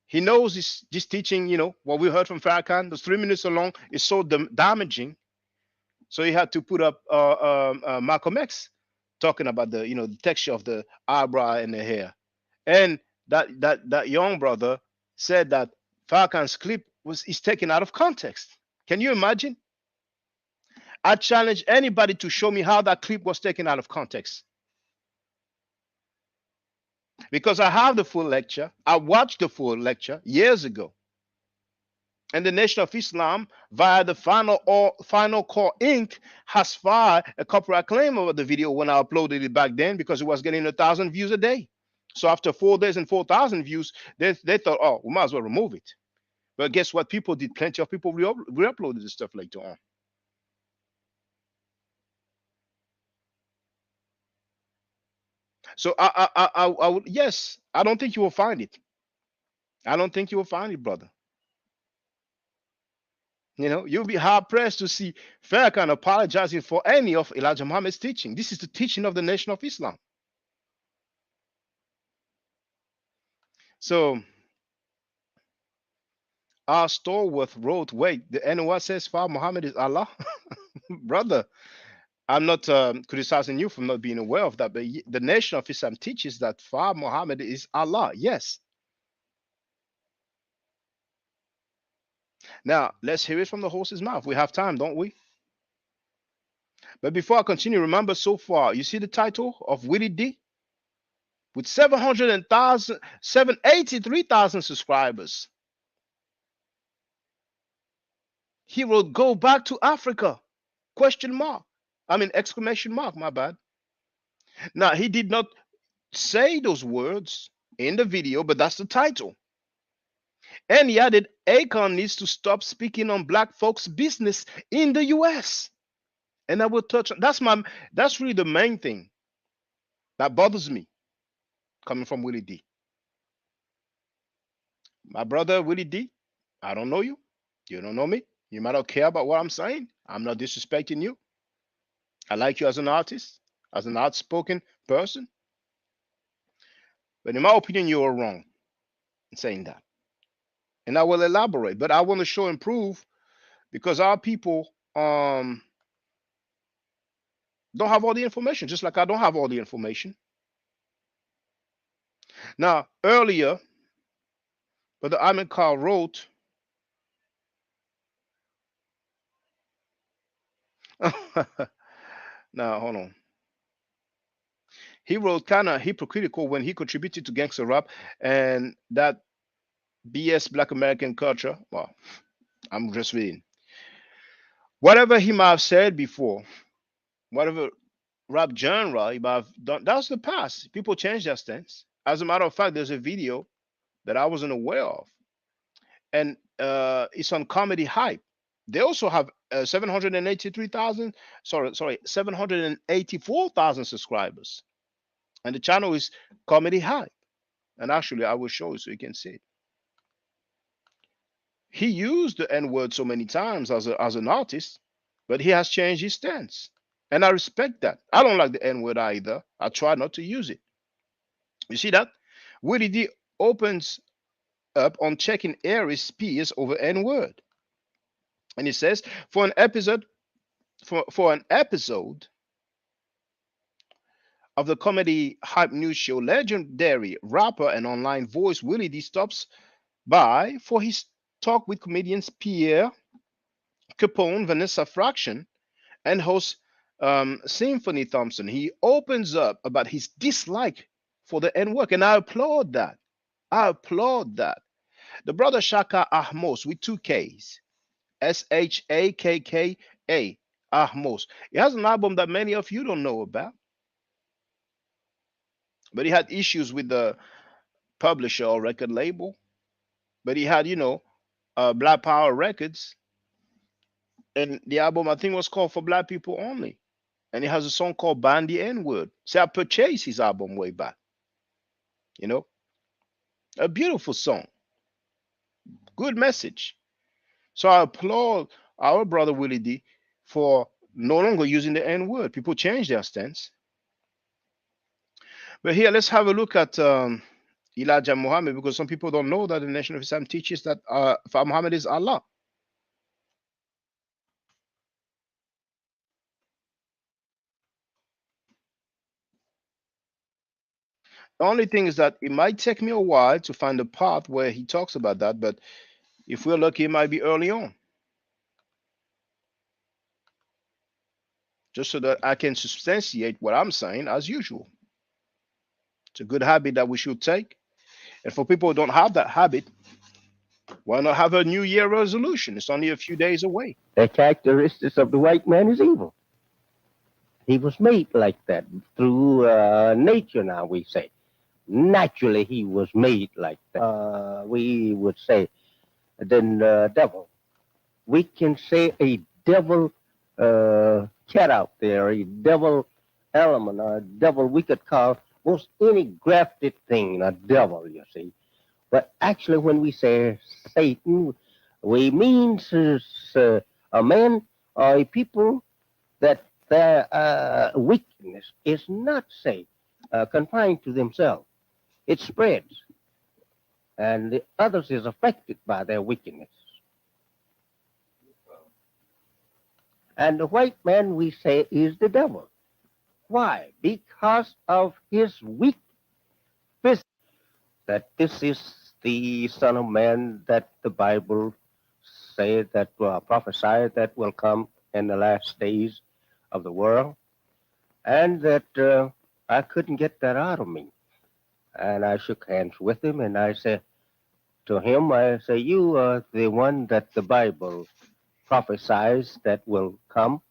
B: he knows this teaching, what we heard from Farrakhan, those 3 minutes alone is so damaging. So he had to put up Malcolm X talking about the texture of the eyebrow and the hair. And that young brother said that Farrakhan's clip is taken out of context. Can you imagine? I challenge anybody to show me how that clip was taken out of context. Because I have the full lecture. I watched the full lecture years ago. And the Nation of Islam, via the Final Core Inc., has filed a copyright claim over the video when I uploaded it back then, because it was getting 1,000 views a day. So after 4 days and 4,000 views, they thought, oh, we might as well remove it. But guess what? People did. Plenty of people re-uploaded the stuff later on. So I would, yes, I don't think you will find it. I don't think you will find it, brother. You'll be hard pressed to see Farrakhan apologizing for any of Elijah Muhammad's teaching. This is the teaching of the Nation of Islam. So our Storworth wrote, wait, the NOI says Father Muhammad is Allah? Brother, I'm not criticizing you for not being aware of that, but the Nation of Islam teaches that Father Muhammad is Allah. Yes. Now, let's hear it from the horse's mouth. We have time, don't we? But before I continue, remember, so far, you see the title of Willie D? With 783,000 subscribers. He wrote, go back to Africa, ? Exclamation mark, my bad. Now, he did not say those words in the video, but that's the title. And he added, Akon needs to stop speaking on black folks' business in the US. And I will touch on that's really the main thing that bothers me coming from Willie D. My brother Willie D, I don't know you. You don't know me. You might not care about what I'm saying. I'm not disrespecting you. I like you as an artist, as an outspoken person. But in my opinion, you are wrong in saying that. And I will elaborate, but I want to show and prove, because our people don't have all the information, just like I don't have all the information. Now, earlier, Brother Ahmed Carl wrote, now hold on. He wrote kind of hypocritical when he contributed to gangster rap and that BS Black American culture. Well, I'm just reading. Whatever he might have said before, whatever rap genre, that's the past. People change their stance. As a matter of fact, there's a video that I wasn't aware of, and it's on Comedy Hype. They also have 783,000, sorry, 784,000 subscribers, and the channel is Comedy Hype. And actually, I will show you so you can see it. He used the N word so many times as an artist, but he has changed his stance. And I respect that. I don't like the N word either. I try not to use it. You see that? Willie D opens up on checking Aries Spears over N word. And he says, for an episode of the Comedy Hype News Show, legendary rapper and online voice Willie D stops by for his talk with comedians Pierre Capone, Vanessa Fraction, and host Symphony Thompson. He opens up about his dislike for the N word, and I applaud that. I applaud that. The brother Shaka Ahmos with two Ks, Shakka, Ahmos. He has an album that many of you don't know about, but he had issues with the publisher or record label. But he had, Black Power Records, and the album I think was called For Black People Only. And he has a song called Ban the N Word. See, I purchased his album way back. A beautiful song, good message. So I applaud our brother Willie D for no longer using the N word. People change their stance. But here, let's have a look at Elijah Muhammad, because some people don't know that the Nation of Islam teaches that Muhammad is Allah. The only thing is that it might take me a while to find a part where he talks about that, but if we're lucky, it might be early on. Just so that I can substantiate what I'm saying as usual. It's a good habit that we should take. And for people who don't have that habit, why not have a New Year resolution? It's only a few days away.
G: The characteristics of the white man is evil. He was made like that through nature, now we say. Naturally, he was made like that. We would say, then devil. We can say a devil cat out there, a devil element, or a devil we could call most any grafted thing a devil, you see. But actually, when we say Satan, we mean a man or a people that their wickedness is not, say, confined to themselves. It spreads, and the others is affected by their wickedness. And the white man, we say, is the devil. Why? Because of his weak physics. That this is the Son of Man that the Bible say that prophesied that will come in the last days of the world, and that I couldn't get that out of me. And I shook hands with him, and I said to him, I say, you are the one that the Bible prophesies that will come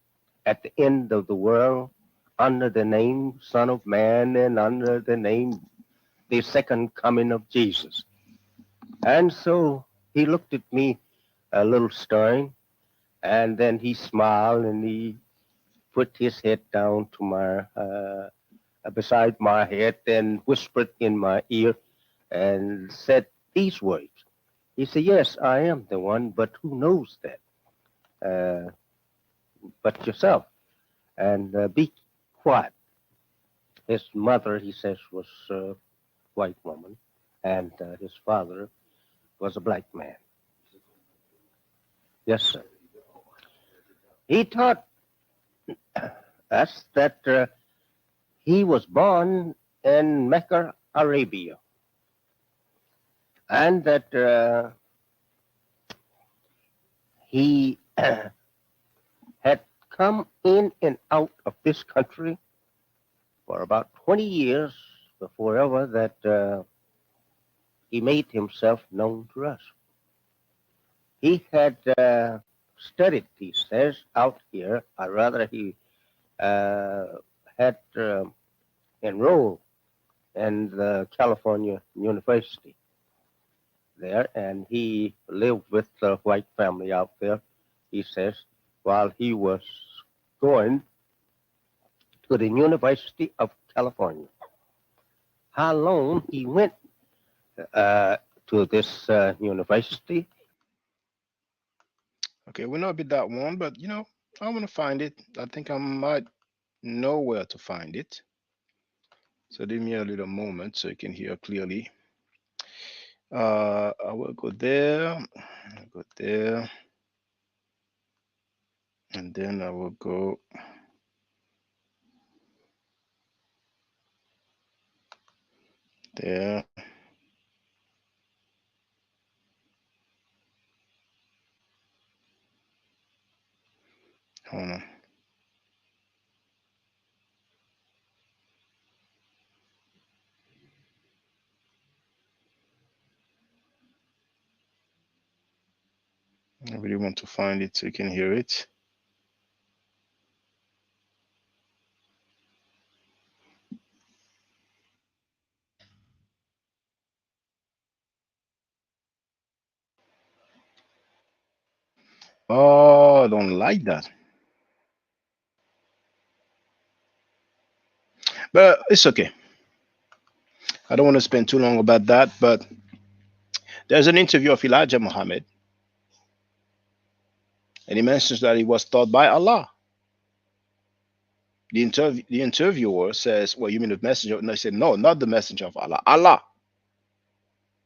G: at the end of the world under the name Son of Man and under the name the second coming of Jesus. And so he looked at me a little stern, and then he smiled and he put his head down to my beside my head and whispered in my ear and said these words. He said, yes, I am the one, but who knows that? But yourself. And be quiet. His mother, he says, was a white woman, and his father was a black man. Yes, sir. He taught us that he was born in Mecca, Arabia, and that he had come in and out of this country for about 20 years before ever that he made himself known to us. He had studied, he says, out here, or rather he had enrolled in the California University there, and he lived with the white family out there. He says while he was going to the University of California, how long he went to this university.
B: Okay, we'll not be that one, but I want to find it. I think I might know where to find it. So give me a little moment so you can hear clearly. I will go there, and then I will go there. Hold on. I really want to find it so you can hear it. Oh, I don't like that. But it's okay. I don't want to spend too long about that, but there's an interview of Elijah Muhammad, and he mentions that he was taught by Allah. The interviewer says, "Well, you mean the messenger?" And I said, "No, not the messenger of Allah. Allah.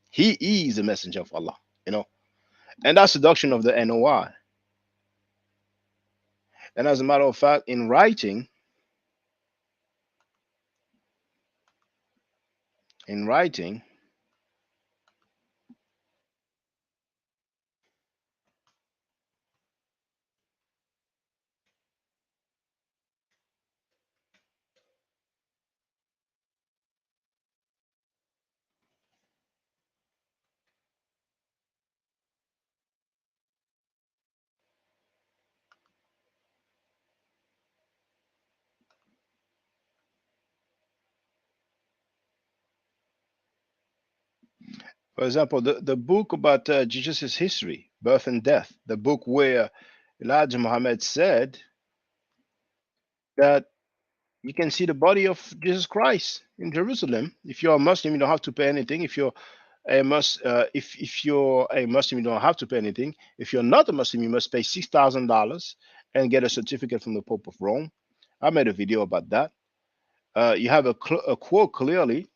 B: He is the messenger of Allah." And that's the doctrine of the NOI. And as a matter of fact, in writing, for example, the book about Jesus' history, birth and death, the book where Elijah Muhammad said that you can see the body of Jesus Christ in Jerusalem. If you're a Muslim, you don't have to pay anything. If you're if you're a Muslim, you don't have to pay anything. If you're not a Muslim, you must pay $6,000 and get a certificate from the Pope of Rome. I made a video about that. You have a quote clearly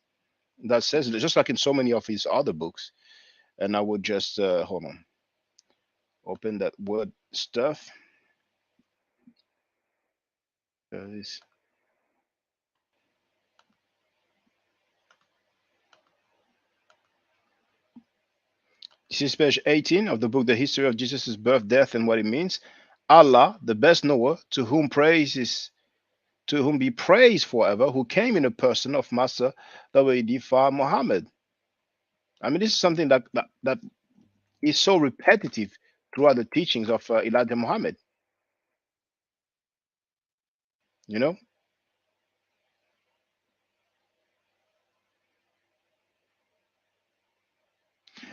B: that says, just like in so many of his other books. And I would just hold on, open that word stuff. This is page 18 of the book, The History of Jesus' Birth, Death, and What It Means. Allah, the best knower, to whom be praised forever, who came in the person of Master W.D. Muhammad. I mean, this is something that is so repetitive throughout the teachings of Elijah Muhammad.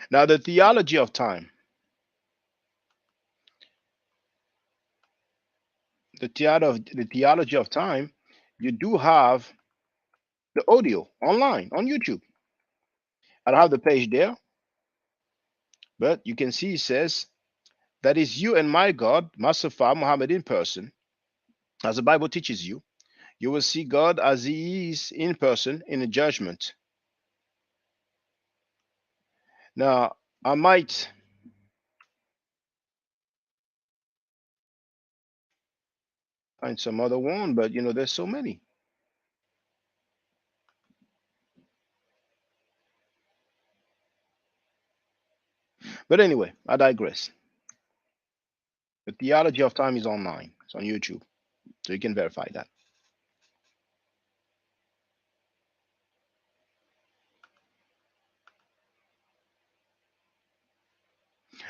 B: Now, the theology of time. The theology of time, you do have the audio online on YouTube. I don't have the page there, but you can see it says, "That is you and my God, Mustafa Muhammad in person, as the Bible teaches you. You will see God as He is in person in the judgment." Now, I might find some other one, but there's so many. But anyway, I digress. The theology of time is online. It's on YouTube, so you can verify that.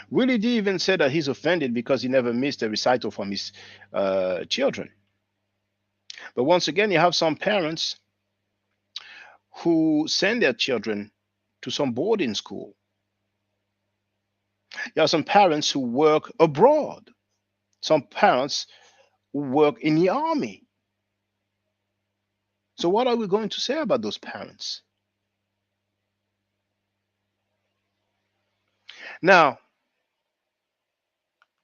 B: Willie D even said that he's offended because he never missed a recital from his children. But once again, you have some parents who send their children to some boarding school. You have some parents who work abroad. Some parents who work in the army. So what are we going to say about those parents? Now,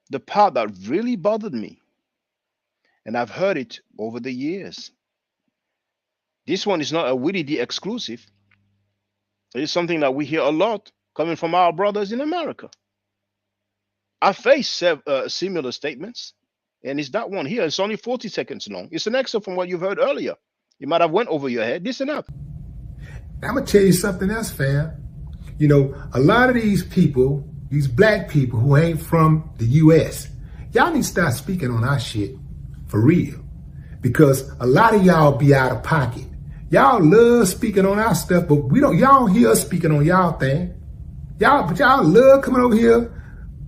B: the part that really bothered me, and I've heard it over the years, this one is not a Willie D exclusive. It is something that we hear a lot coming from our brothers in America. I faced similar statements, and it's that one here. It's only 40 seconds long. It's an excerpt from what you've heard earlier. You might have went over your head. Listen up.
E: I'm going to tell you something else, fam. You know, a lot of these people, these black people who ain't from the U.S., y'all need to start speaking on our shit for real. Because a lot of y'all be out of pocket. Y'all love speaking on our stuff, but y'all don't hear us speaking on y'all thing. But y'all love coming over here,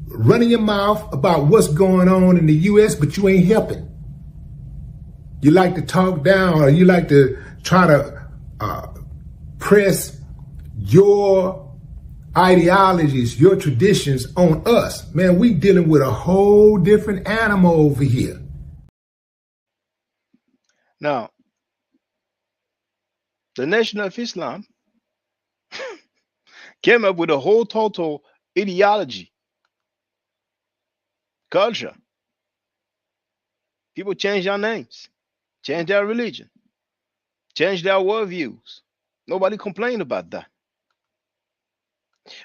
E: running your mouth about what's going on in the U.S., but you ain't helping. You like to talk down, or you like to try to press your ideologies, your traditions on us. Man, we dealing with a whole different animal over here.
B: Now, the Nation of Islam came up with a whole total ideology, culture. People change their names, change their religion, change their worldviews. Nobody complained about that.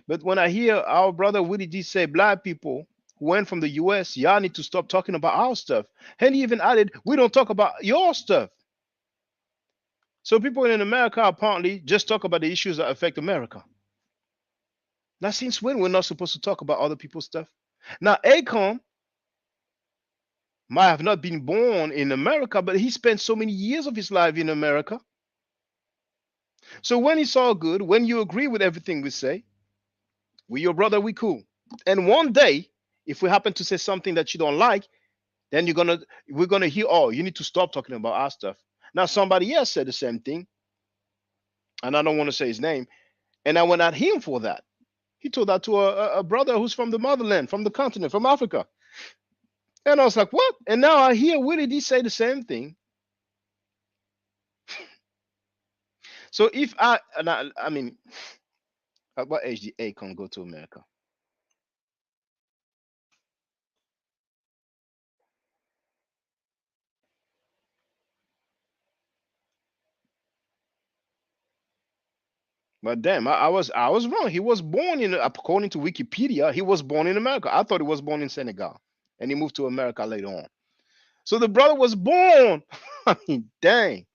B: But when I hear our brother Willie D say black people who went from the US, y'all need to stop talking about our stuff. And he even added, we don't talk about your stuff. So people in America apparently just talk about the issues that affect America. Now, since when we're not supposed to talk about other people's stuff? Now, Akon might have not been born in America, but he spent so many years of his life in America. So when it's all good, when you agree with everything we say, we your brother, we cool. And one day, if we happen to say something that you don't like, then we're gonna hear, oh, you need to stop talking about our stuff. Now somebody else said the same thing, and I don't want to say his name, and I went at him for that. He told that to a brother who's from the motherland, from the continent, from Africa. And I was like, what? And now I hear Willie D say the same thing. So if I mean, at what age did Akon go to America? But damn, I was wrong. He was born according to Wikipedia, he was born in America. I thought he was born in Senegal, and he moved to America later on. So the brother was born. I mean, dang.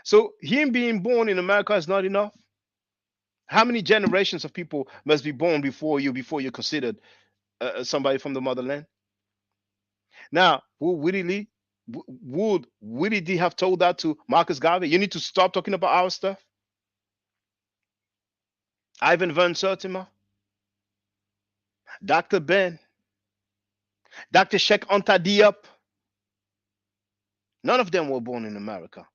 B: So him being born in America is not enough. How many generations of people must be born before you're considered somebody from the motherland? Now, would Willie D have told that to Marcus Garvey? You need to stop talking about our stuff. Ivan Van Sertima, Dr. Ben, Dr. Sheikh Anta Diop. None of them were born in America.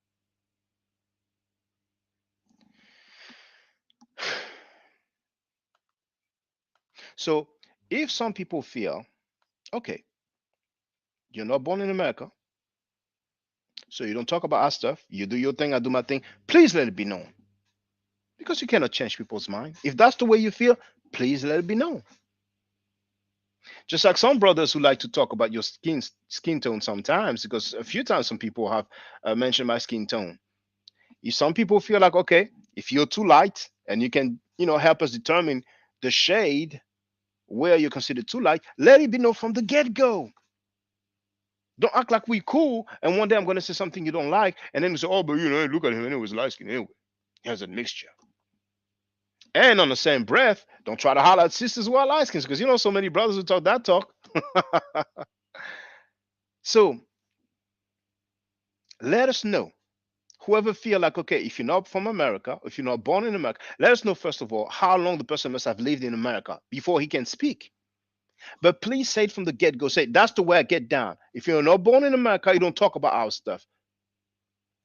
B: So if some people feel, okay, you're not born in America, so you don't talk about our stuff, you do your thing, I do my thing, please let it be known. Because you cannot change people's mind. If that's the way you feel, please let it be known. Just like some brothers who like to talk about your skin tone sometimes, because a few times some people have mentioned my skin tone. If some people feel like, okay, if you're too light and you can, help us determine the shade where you're considered too light, let it be known from the get-go. Don't act like we cool, and one day I'm going to say something you don't like, and then you say, oh, but look at him, and it was light skin anyway. He has a mixture. And on the same breath, don't try to holler at sisters who are light skins, because so many brothers who talk that talk. So let us know. Whoever feel like, okay, if you're not from America, if you're not born in America, let us know, first of all, how long the person must have lived in America before he can speak. But please say it from the get-go. Say, that's the way I get down. If you're not born in America, you don't talk about our stuff.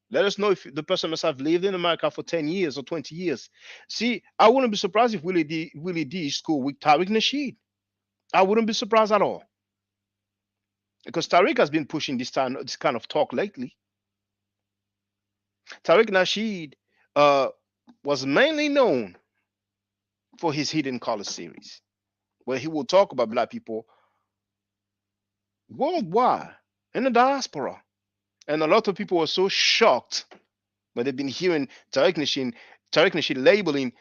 B: Let us know if the person must have lived in America for 10 years or 20 years. See, I wouldn't be surprised if Willie D is cool with Tariq Nasheed. I wouldn't be surprised at all. Because Tariq has been pushing this kind of talk lately. Tariq Nasheed was mainly known for his Hidden Color series, where he will talk about black people worldwide in the diaspora. And a lot of people were so shocked when they've been hearing Tariq Nasheed labeling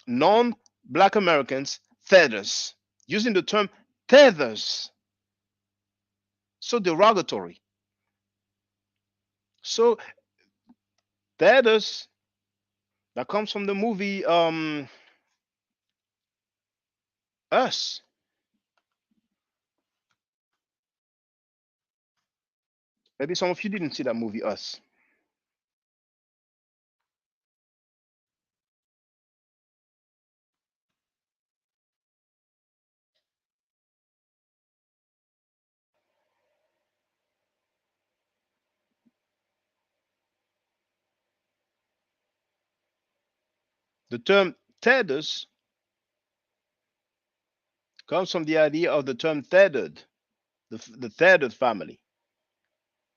B: non-black Americans tethers, using the term tethers. So derogatory. So tethers, that comes from the movie Us. Maybe some of you didn't see that movie Us. The term tethers comes from the idea of the term tethered, the tethered family.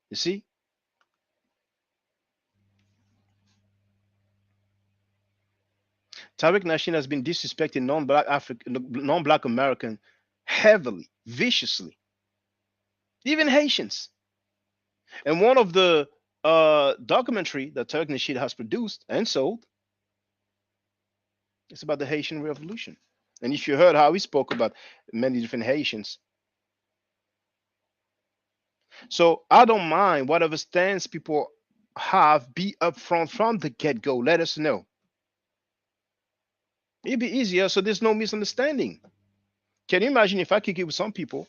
B: You see? Tariq Nasheed has been disrespecting non-black American heavily, viciously, even Haitians. And one of the documentary that Tariq Nasheed has produced and sold, it's about the Haitian Revolution. And if you heard how he spoke about many different Haitians, so I don't mind whatever stance people have. Be upfront from the get-go. Let us know. It'd be easier so there's no misunderstanding. Can you imagine if I kick it with some people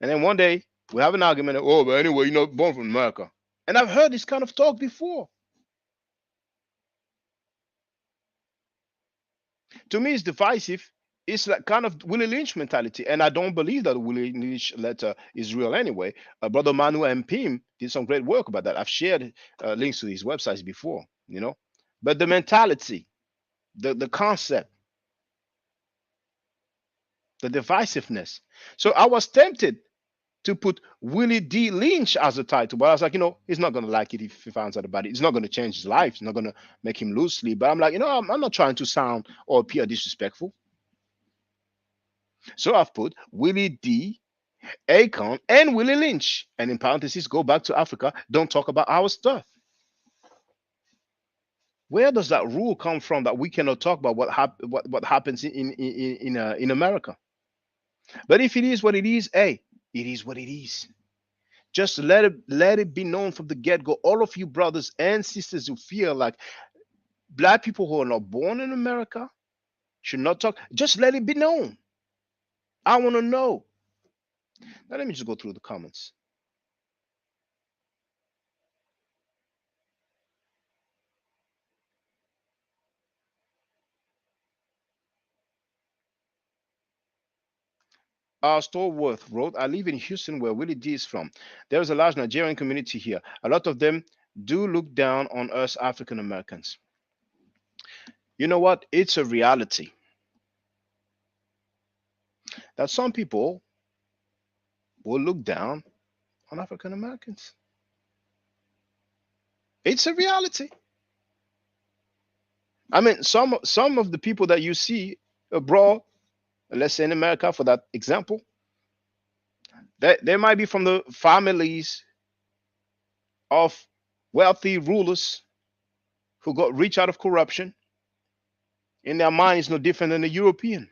B: and then one day we have an argument, oh, but anyway, you're not born from America. And I've heard this kind of talk before. To me, it's divisive. It's like kind of Willie Lynch mentality. And I don't believe that Willie Lynch letter is real anyway. Brother Manu and Pim did some great work about that. I've shared links to these websites before, you know. But the mentality, the concept, the divisiveness. So I was tempted to put Willie D. Lynch as a title, but I was like, he's not going to like it if he finds out about it. It's not going to change his life. It's not going to make him lose sleep. But I'm like, I'm not trying to sound or appear disrespectful. So I've put Willie D, Akon, and Willie Lynch. And in parentheses, go back to Africa. Don't talk about our stuff. Where does that rule come from that we cannot talk about what happens in America? But if it is what it is, hey, it is what it is. Just let it be known from the get-go. All of you brothers and sisters who feel like black people who are not born in America should not talk. Just let it be known. I want to know. Now let me just go through the comments. Stallworth wrote, I live in Houston where Willie D is from. There is a large Nigerian community here. A lot of them do look down on us African Americans. You know what? It's a reality that some people will look down on African Americans. It's a reality. I mean, some of the people that you see abroad, let's say in America for that example, they might be from the families of wealthy rulers who got rich out of corruption. In their mind, it's no different than the European.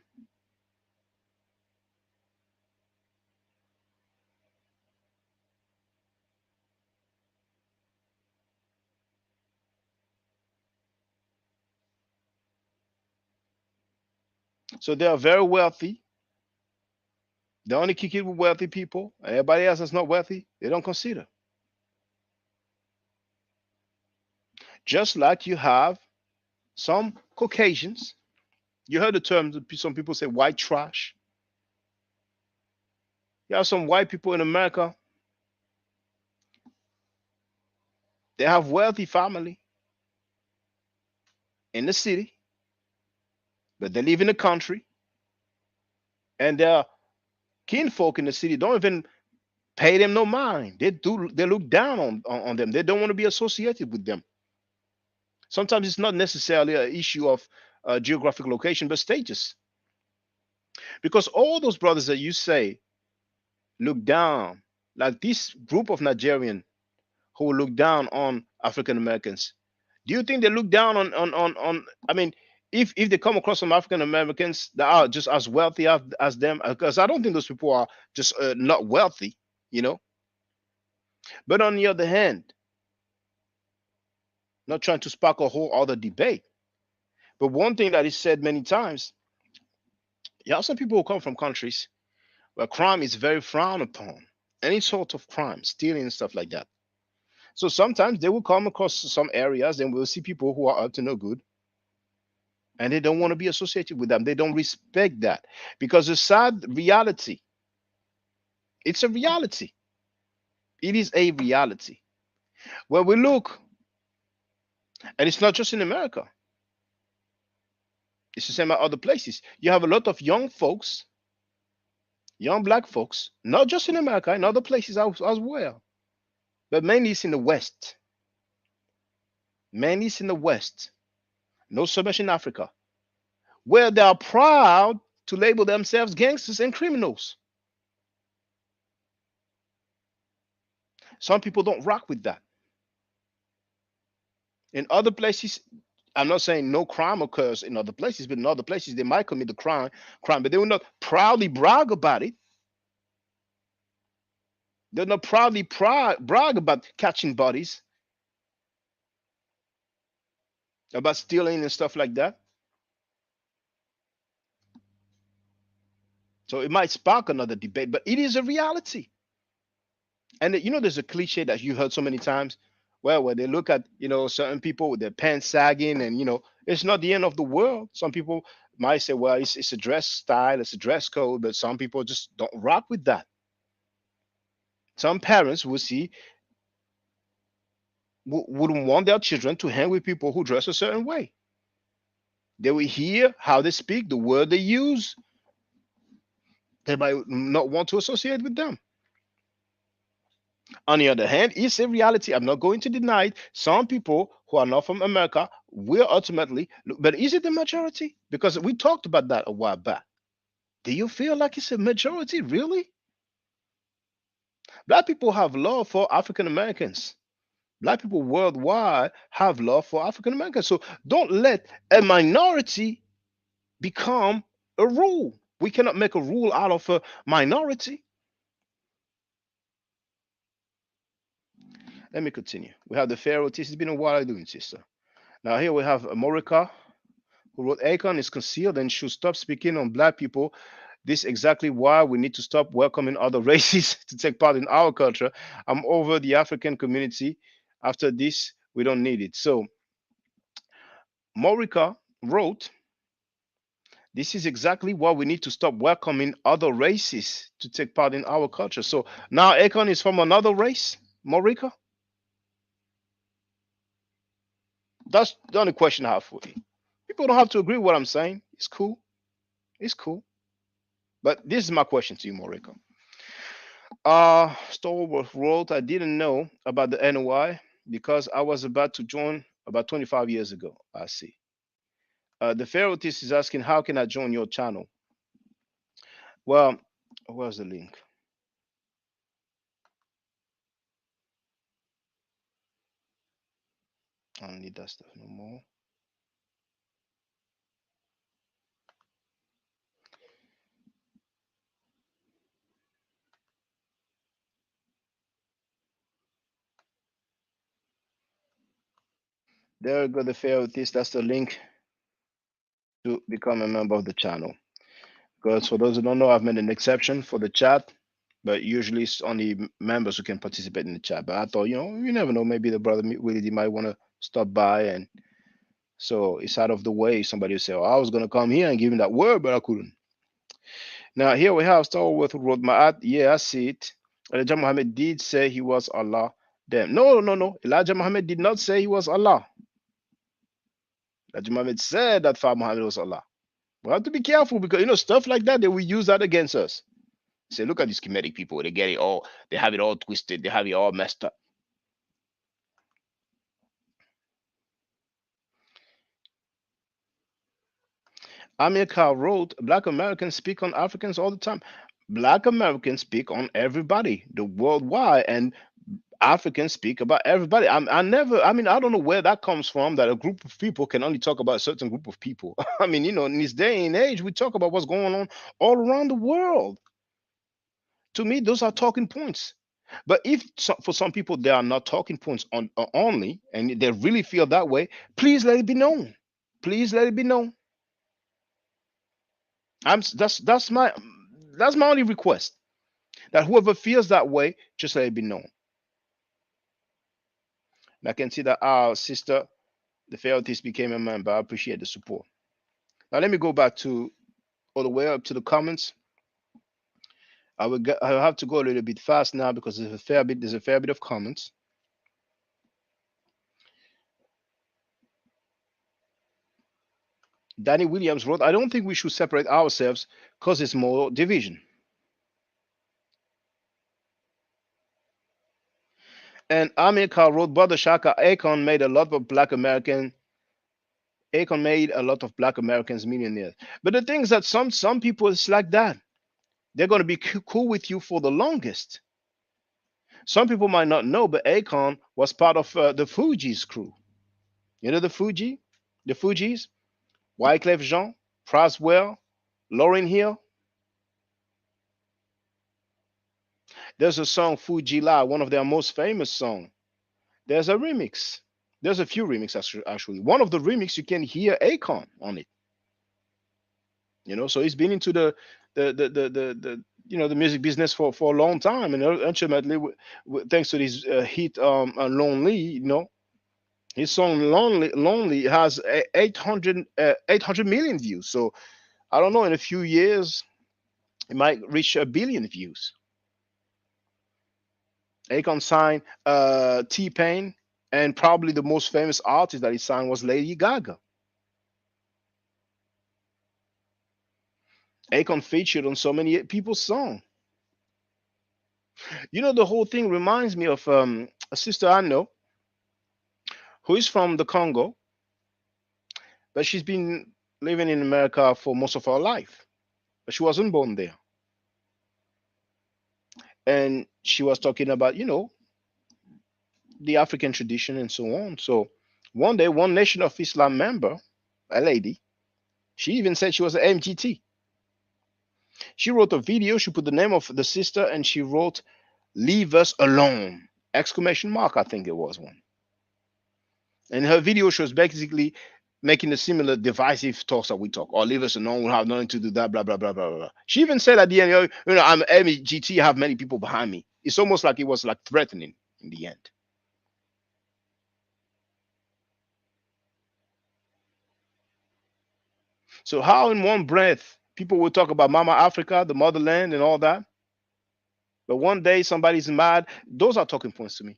B: So they are very wealthy. They only kick it with wealthy people. Everybody else that's not wealthy, they don't consider. Just like you have some Caucasians. You heard the term, some people say white trash. You have some white people in America, they have wealthy family in the city, but they live in the country, and their kinfolk in the city don't even pay them no mind. They look down on them. They don't want to be associated with them. Sometimes it's not necessarily an issue of geographic location, but status. Because all those brothers that you say look down, like this group of Nigerian who look down on African Americans, do you think they look down on I mean, if they come across some African Americans that are just as wealthy as them, because I don't think those people are just not wealthy, you know. But on the other hand, not trying to spark a whole other debate, but one thing that is said many times, you have some people who come from countries where crime is very frowned upon, any sort of crime, stealing and stuff like that. So sometimes they will come across some areas and we'll see people who are up to no good, and they don't want to be associated with them. They don't respect that, because the sad reality, it's a reality. It is a reality. When we look, and it's not just in America, it's the same at other places. You have a lot of young folks, young black folks, not just in America, in other places as well, but mainly it's in the West. Mainly it's in the West, not so much in Africa, where they are proud to label themselves gangsters and criminals. Some people don't rock with that. In other places, I'm not saying no crime occurs in other places, but in other places they might commit the crime, but they will not proudly brag about it. They'll not proudly brag about catching bodies, about stealing and stuff like that. So it might spark another debate, but it is a reality. And you know, there's a cliche that you heard so many times, well, where they look at, you know, certain people with their pants sagging, and you know, it's not the end of the world. Some people might say, well, it's a dress style, it's a dress code, but some people just don't rock with that. Some parents will see wouldn't want their children to hang with people who dress a certain way. They will hear how they speak, the word they use. They might not want to associate with them. On the other hand, it's a reality. I'm not going to deny it. Some people who are not from America will ultimately, but is it the majority? Because we talked about that a while back. Do you feel like it's a majority, really? Black people have love for African Americans. Black people worldwide have love for African Americans. So don't let a minority become a rule. We cannot make a rule out of a minority. Let me continue. We have the Pharaoh. It's been a while doing, sister. Now here we have Morika, who wrote, Akon is concealed and should stop speaking on black people. This is exactly why we need to stop welcoming other races to take part in our culture. I'm over the African community. After this, we don't need it. So Morika wrote, this is exactly why we need to stop welcoming other races to take part in our culture. So now Akon is from another race, Morika? That's the only question I have for you. People don't have to agree with what I'm saying. It's cool. It's cool. But this is my question to you, Morika. Stallworth wrote, I didn't know about the NOI because I was about to join about 25 years ago. I see. The Pharaohtist is asking, how can I join your channel? Well, where's the link? I don't need that stuff no more. There you go, the Pharaohtist. That's the link to become a member of the channel. Because for those who don't know, I've made an exception for the chat, but usually it's only members who can participate in the chat. But I thought, you know, you never know, maybe the brother Willie D might want to stop by, and so it's out of the way. Somebody will say, oh, I was going to come here and give him that word, but I couldn't. Now here we have Star Wars who wrote Ma'at. Yeah, I see it. Elijah Muhammad did say he was Allah. Damn. No, no, no. Elijah Muhammad did not say he was Allah. Elijah Muhammad said that Father Muhammad was Allah. We have to be careful because stuff like that, they will use that against us. Say, look at these Kemetic people, they have it all twisted, they have it all messed up. Amir Khan wrote, Black Americans speak on Africans all the time. Black Americans speak on everybody, the worldwide, and Africans speak about everybody. I don't know where that comes from, that a group of people can only talk about a certain group of people. I mean, in this day and age, we talk about what's going on all around the world. To me, those are talking points. But if for some people they are not talking points only, and they really feel that way, please let it be known. Please let it be known. That's my only request. That whoever feels that way, just let it be known. And I can see that our sister, the Fairties, became a member. I appreciate the support. Now let me go back to all the way up to the comments. I'll have to go a little bit fast now because there's a fair bit of comments. Danny Williams wrote, I don't think we should separate ourselves because it's more division. And Amir Khan wrote, Brother Shaka, Akon made a lot of Black Americans millionaires. But the thing is that some people, it's like that. They're going to be cool with you for the longest. Some people might not know, but Akon was part of the Fugees crew. You know the Fugees? Wyclef Jean, Praswell, Lauryn Hill. There's a song Fuji La, one of their most famous songs. There's a remix. There's a few remixes actually. One of the remix you can hear Akon on it. So he's been into the music business for a long time, and ultimately, thanks to his hit "Lonely," his song "Lonely" has 800 million views. So I don't know, in a few years, it might reach 1 billion views. Akon signed T-Pain, and probably the most famous artist that he signed was Lady Gaga. Akon featured on so many people's songs. The whole thing reminds me of a sister I know who is from the Congo, but she's been living in America for most of her life, but she wasn't born there. And she was talking about, the African tradition and so on. So one day, one Nation of Islam member, a lady, she even said she was an MGT. She wrote a video, she put the name of the sister, and she wrote, "Leave us alone!" Exclamation mark, I think it was one. And her video shows basically making the similar divisive talks that we talk. Or leave us alone, we'll have nothing to do that, blah, blah, blah, blah, blah. She even said at the end, I'm MGT, I have many people behind me. It's almost like it was like threatening in the end. So how in one breath people will talk about Mama Africa, the motherland, and all that, but one day somebody's mad? Those are talking points to me.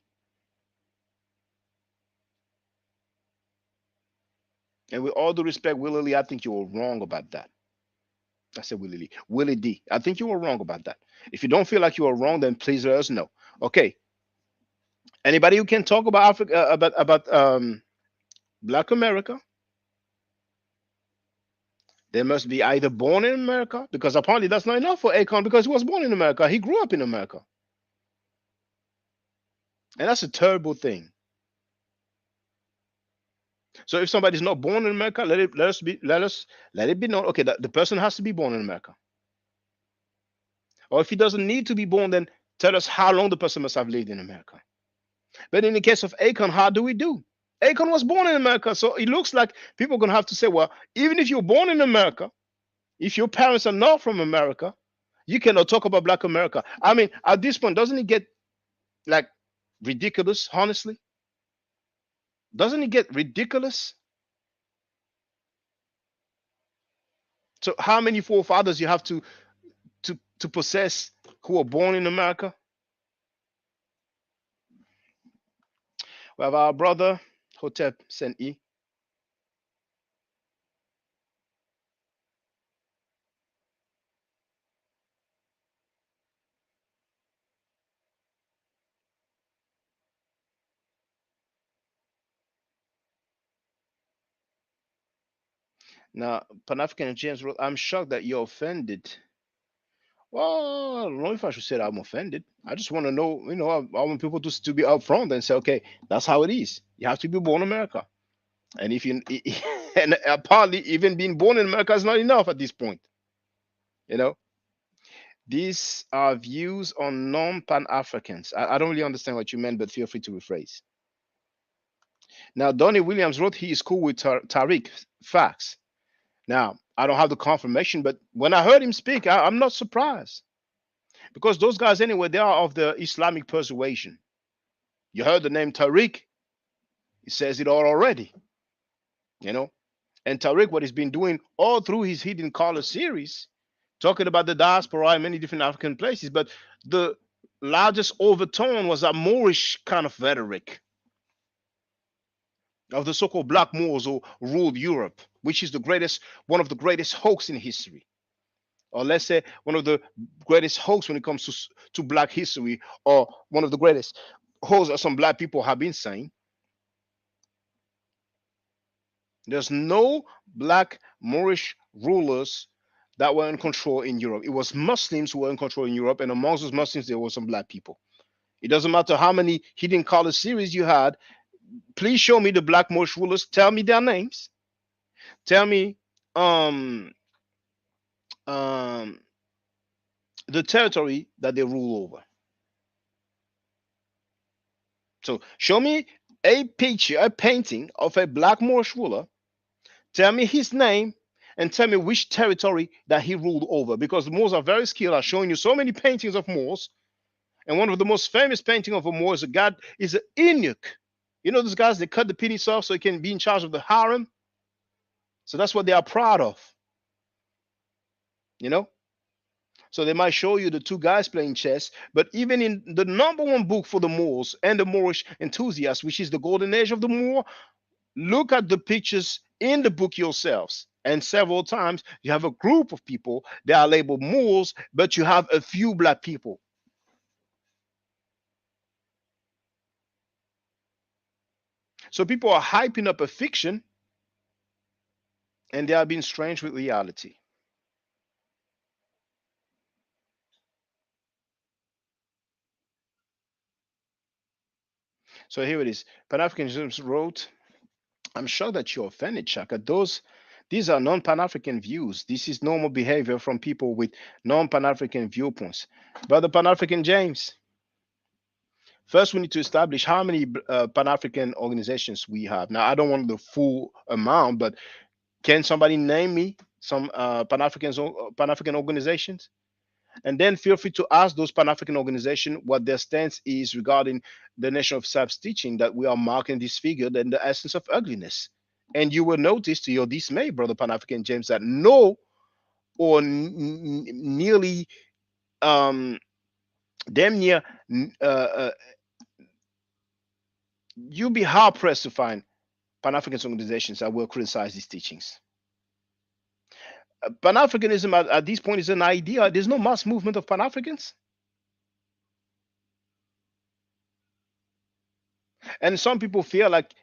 B: And with all due respect, Willie Lee, I think you were wrong about that. I said Willie Lee. Willie D. I think you were wrong about that. If you don't feel like you are wrong, then please let us know. Okay. Anybody who can talk about Africa, about Black America, they must be either born in America, because apparently that's not enough for Akon, because he was born in America. He grew up in America. And that's a terrible thing. So if somebody's not born in America, let it be known. Okay, that the person has to be born in America. Or if he doesn't need to be born, then tell us how long the person must have lived in America. But in the case of Akon, how do we do? Akon was born in America, so it looks like people are going to have to say, well, even if you're born in America, if your parents are not from America, you cannot talk about Black America. I mean, at this point, doesn't it get like ridiculous, honestly? Doesn't it get ridiculous? So how many forefathers you have to to possess who were born in America. We have our brother Hotep Seni. Now, Pan African James wrote, I'm shocked that you're offended. Well, I don't know if I should say that I'm offended. I just want to know, I want people to be upfront and say, okay, that's how it is. You have to be born in America. And if you, and partly even being born in America is not enough at this point. You know, these are views on non-Pan Africans. I don't really understand what you meant, but feel free to rephrase. Now, Donnie Williams wrote he is cool with Tariq. Facts. Now, I don't have the confirmation, but when I heard him speak, I'm not surprised. Because those guys, anyway, they are of the Islamic persuasion. You heard the name Tariq, he says it all already. And Tariq, what he's been doing all through his Hidden Color series, talking about the diaspora in many different African places, but the largest overtone was a Moorish kind of rhetoric of the so-called black Moors who ruled Europe, which is one of the greatest hoax in history. Or let's say one of the greatest hoax when it comes to black history, or one of the greatest hoax that some black people have been saying. There's no black Moorish rulers that were in control in Europe. It was Muslims who were in control in Europe, and amongst those Muslims, there were some black people. It doesn't matter how many Hidden Color series you had. Please show me the black Moorish rulers. Tell me their names. Tell me the territory that they rule over. So show me a picture, a painting of a black Moorish ruler. Tell me his name and tell me which territory that he ruled over. Because the Moors are very skilled at showing you so many paintings of Moors. And one of the most famous paintings of a Moor is an eunuch. You know those guys, they cut the penis off so he can be in charge of the harem. So that's what they are proud of. So they might show you the two guys playing chess, but even in the #1 book for the Moors and the Moorish enthusiasts, which is the Golden Age of the Moor, look at the pictures in the book yourselves. And several times you have a group of people that are labeled Moors, but you have a few black people. So people are hyping up a fiction and they are being strange with reality. So here it is. Pan-Africanism wrote, I'm sure that you're offended, Chaka. These are non-Pan-African views. This is normal behavior from people with non-Pan-African viewpoints. Brother Pan-African James, first we need to establish how many Pan-African organizations we have. Now, I don't want the full amount, but can somebody name me some Pan-African organizations? And then feel free to ask those Pan-African organizations what their stance is regarding the Nation of Self's teaching that we are marking this figure and the essence of ugliness. And you will notice to your dismay, Brother Pan-African James, that no or nearly damn near you'll be hard pressed to find Pan-African organizations that will criticize these teachings. Pan-Africanism at this point is an idea. There's no mass movement of Pan-Africans. And some people feel like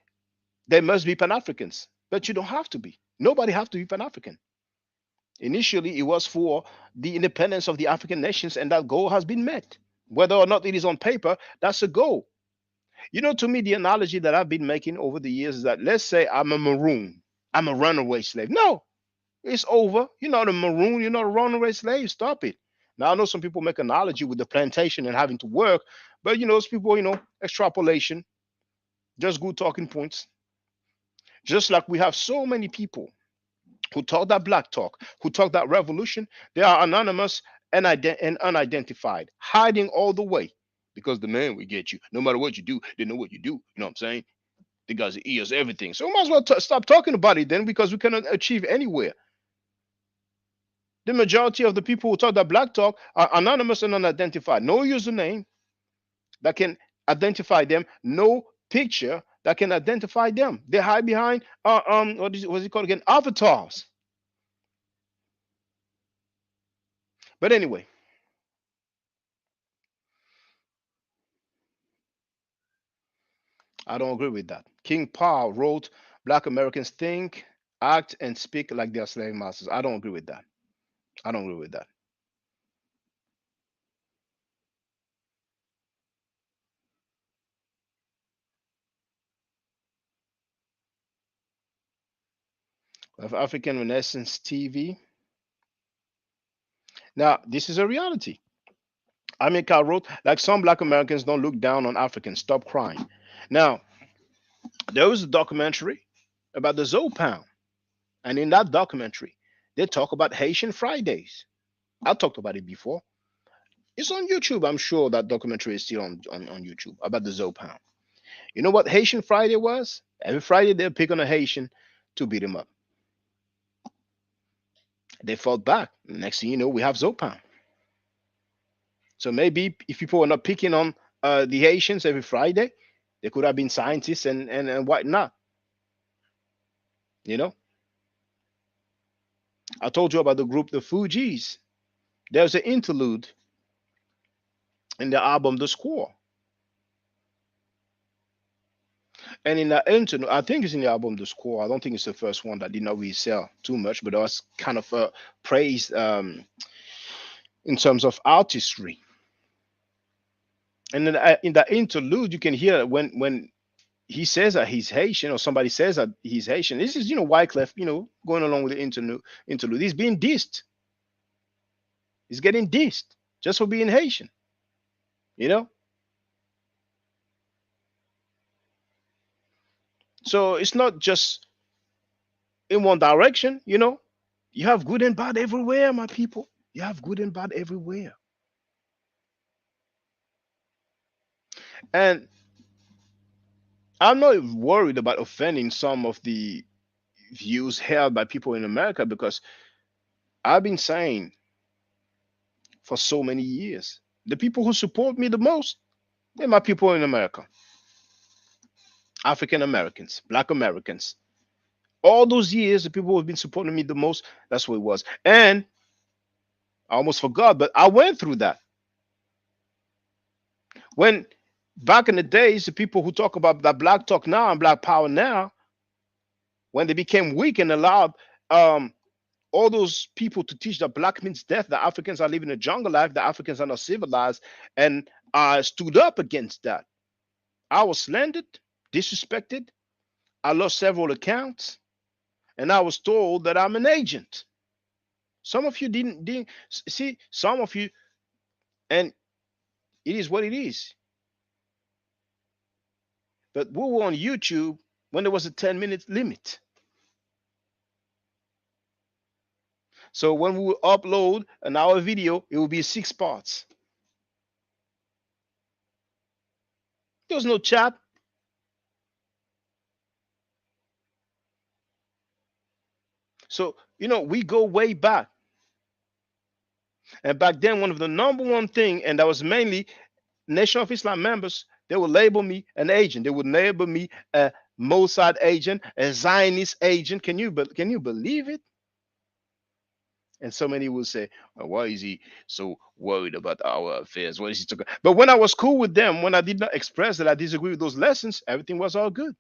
B: they must be Pan-Africans, but you don't have to be. Nobody have to be Pan-African. Initially, it was for the independence of the African nations, and that goal has been met. Whether or not it is on paper, that's a goal. To me, the analogy that I've been making over the years is that, let's say I'm a maroon. I'm a runaway slave. No, it's over. You're not a maroon. You're not a runaway slave. Stop it. Now, I know some people make analogy with the plantation and having to work, but, those people, extrapolation, just good talking points. Just like we have so many people who talk that black talk, who talk that revolution, they are anonymous and unidentified, hiding all the way. Because the man will get you. No matter what you do, they know what you do. You know what I'm saying? The guys that ears everything. So we might as well stop talking about it then, because we cannot achieve anywhere. The majority of the people who talk that black talk are anonymous and unidentified. No username that can identify them. No picture that can identify them. They hide behind what's it called again? Avatars. But anyway, I don't agree with that. King Paul wrote, "Black Americans think, act, and speak like they are slave masters." I don't agree with that. I don't agree with that. Of African Renaissance TV. Now, this is a reality. America wrote, like some black Americans don't look down on Africans. Stop crying. Now, there was a documentary about the Zoe Pound. And in that documentary, they talk about Haitian Fridays. I talked about it before. It's on YouTube. I'm sure that documentary is still on YouTube about the Zoe Pound. You know what Haitian Friday was? Every Friday they'll pick on a Haitian to beat him up. They fought back. Next thing you know, we have Zoe Pound. So maybe if people were not picking on the Haitians every Friday, they could have been scientists and whatnot. You know, I told you about the group, the Fugees. There's an interlude in the album The Score. And in the interlude, I think it's in the album The Score. I don't think it's the first one that did not really sell too much, but it was kind of praised in terms of artistry. And then in the interlude, you can hear when he says that he's Haitian, or somebody says that he's Haitian. This is, Wyclef, going along with the interlude. He's being dissed. He's getting dissed just for being Haitian. You know? So it's not just in one direction. You have good and bad everywhere, my people. You have good and bad everywhere. And I'm not worried about offending some of the views held by people in America, because I've been saying for so many years, the people who support me the most, they're my people in America. African Americans, Black Americans. All those years, the people who have been supporting me the most, that's what it was. And I almost forgot, but I went through that. When back in the days, the people who talk about that black talk now and black power now, when they became weak and allowed all those people to teach that black means death, that Africans are living a jungle life, that Africans are not civilized, and I stood up against that. I was slandered, disrespected. I lost several accounts, and I was told that I'm an agent. Some of you didn't see, some of you, and it is what it is. But we were on YouTube when there was a 10-minute limit. So when we would upload an hour video, it would be 6 parts. There was no chat. So, we go way back. And back then, one of the number one thing, and that was mainly Nation of Islam members, they would label me an agent. They would label me a Mossad agent, a Zionist agent. Can you believe it? And so many will say, "Oh, why is he so worried about our affairs? What is he talking?" But when I was cool with them, when I did not express that I disagree with those lessons, everything was all good.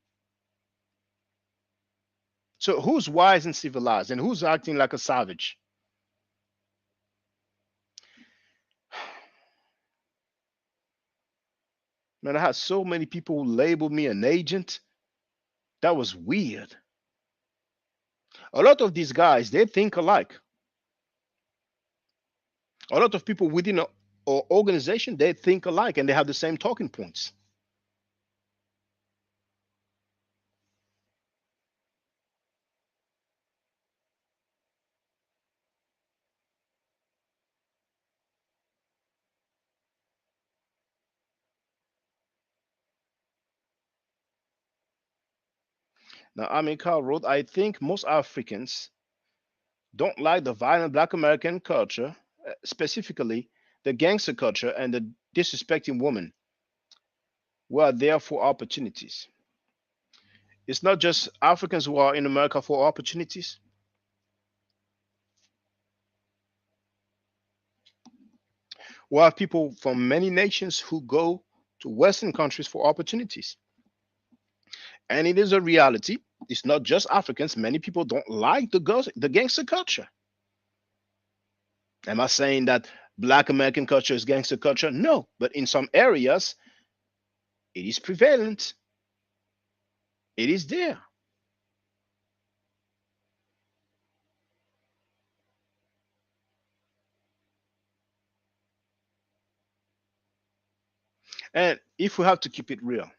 B: So who's wise and civilized, and who's acting like a savage? Man, I had so many people who labeled me an agent. That was weird. A lot of these guys, they think alike. A lot of people within an organization, they think alike and they have the same talking points. Now, Carl wrote, I think most Africans don't like the violent Black American culture, specifically the gangster culture and the disrespecting woman. We are there for opportunities. It's not just Africans who are in America for opportunities. We have people from many nations who go to Western countries for opportunities. And it is a reality. It's not just Africans. Many people don't like the gangster culture. Am I saying that Black American culture is gangster culture? No. But in some areas, it is prevalent. It is there. And if we have to keep it real,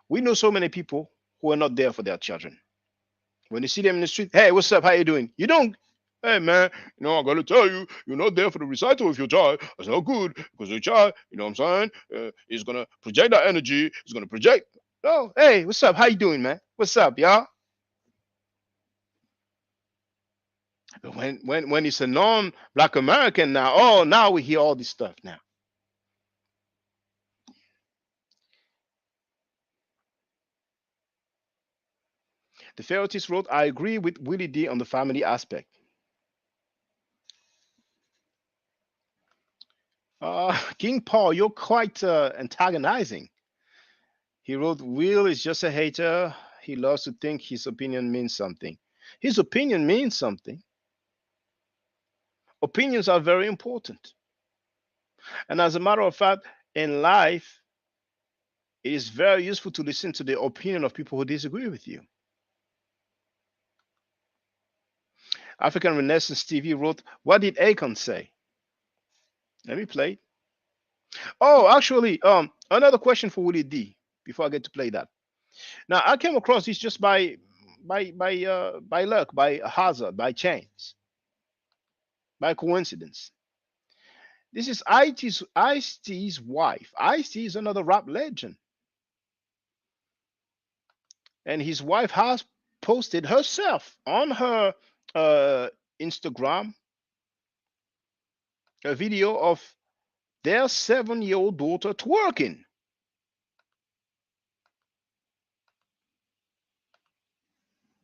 B: we know so many people who are not there for their children. When you see them in the street, hey, what's up? How you doing? You don't. Hey man, I gotta tell you, you're not there for the recital of your child. That's not good because your child, you know what I'm saying, is gonna project that energy. It's gonna project. No, hey, what's up? How you doing, man? What's up, y'all? But when it's a non-Black American now, oh, now we hear all this stuff now. The Pharisees wrote, I agree with Willie D on the family aspect. King Paul, you're quite antagonizing. He wrote, Will is just a hater. He loves to think his opinion means something. His opinion means something. Opinions are very important. And as a matter of fact, in life, it is very useful to listen to the opinion of people who disagree with you. African Renaissance TV wrote, what did Akon say? Let me play it. Oh, actually, another question for Willie D before I get to play that. Now, I came across this just by luck, by hazard, by chance, by coincidence. This is Ice-T's wife. Ice-T is another rap legend, and his wife has posted herself on her Instagram a video of their 7-year-old daughter twerking.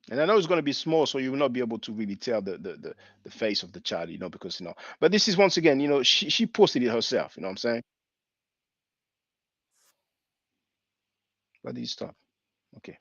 B: And I know it's going to be small, so you will not be able to really tell the face of the child, because But this is once again, she posted it herself. You know what I'm saying? But did you stop? Okay.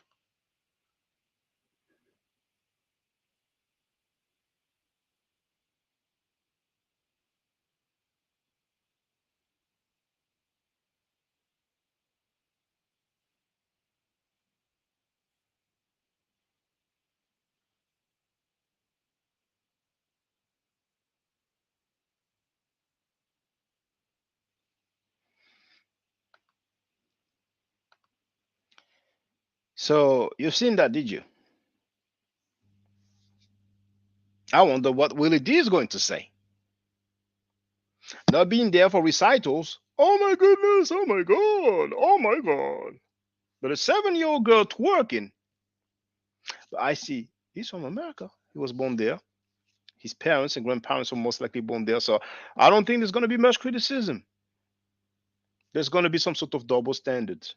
B: So you've seen that, did you? I wonder what Willie D is going to say. Not being there for recitals. Oh my goodness! Oh my god! Oh my god! But a 7-year-old girl twerking. But I see he's from America. He was born there. His parents and grandparents were most likely born there. So I don't think there's going to be much criticism. There's going to be some sort of double standards.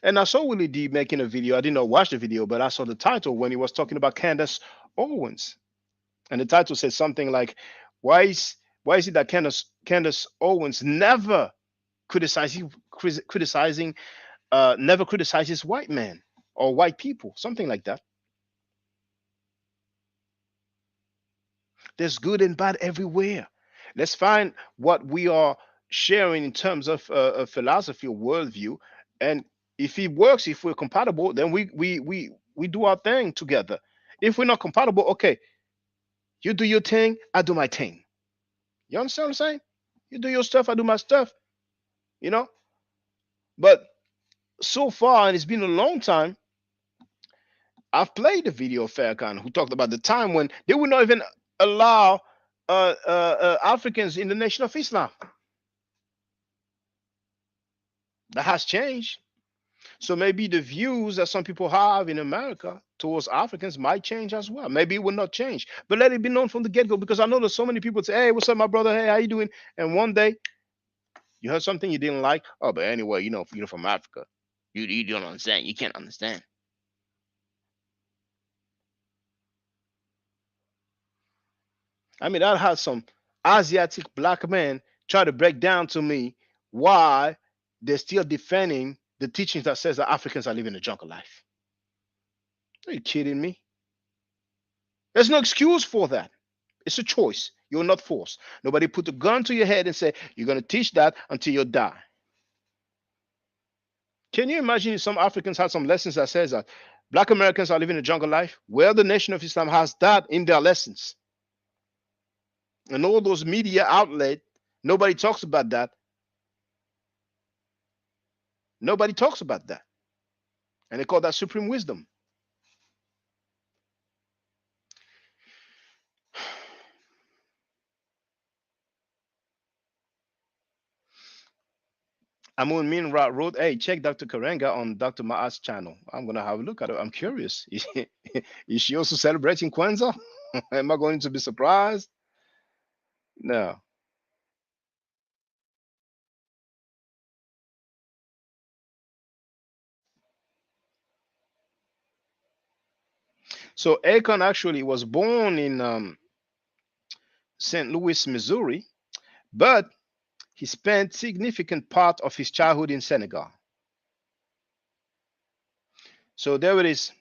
B: And I saw Willie D making a video. I did not watch the video, but I saw the title when he was talking about Candace Owens. And the title said something like, why is it that Candace Owens never criticizing never criticizes white men or white people, something like that. There's good and bad everywhere. Let's find what we are sharing in terms of a philosophy or worldview, and if it works, if we're compatible, then we do our thing together. If we're not compatible, okay, you do your thing, I do my thing. You understand what I'm saying? You do your stuff, I do my stuff. You know. But so far, and it's been a long time, I've played the video of Farrakhan who talked about the time when they would not even allow Africans in the Nation of Islam. That has changed. So maybe the views that some people have in America towards Africans might change as well. Maybe it will not change, but let it be known from the get-go, because I know there's so many people say, "Hey, what's up, my brother? Hey, how you doing?" And one day you heard something you didn't like. Oh, but anyway, you're from Africa. You don't understand. You can't understand. I mean, I had some Asiatic black men try to break down to me why they're still defending the teachings that says that Africans are living a jungle life. Are you kidding me? There's no excuse for that. It's a choice. You're not forced. Nobody put a gun to your head and say you're going to teach that until you die. Can you imagine if some Africans had some lessons that says that black Americans are living a jungle life? Well, the Nation of Islam has that in their lessons. And all those media outlets, nobody talks about that. Nobody talks about that. And they call that supreme wisdom. Amun Min wrote, "Hey, check Dr. Karenga on Dr. Maat's channel." I'm gonna have a look at it. I'm curious. Is she also celebrating Kwanzaa? Am I going to be surprised? No. So Akon actually was born in St. Louis, Missouri, but he spent significant part of his childhood in Senegal. So there it is.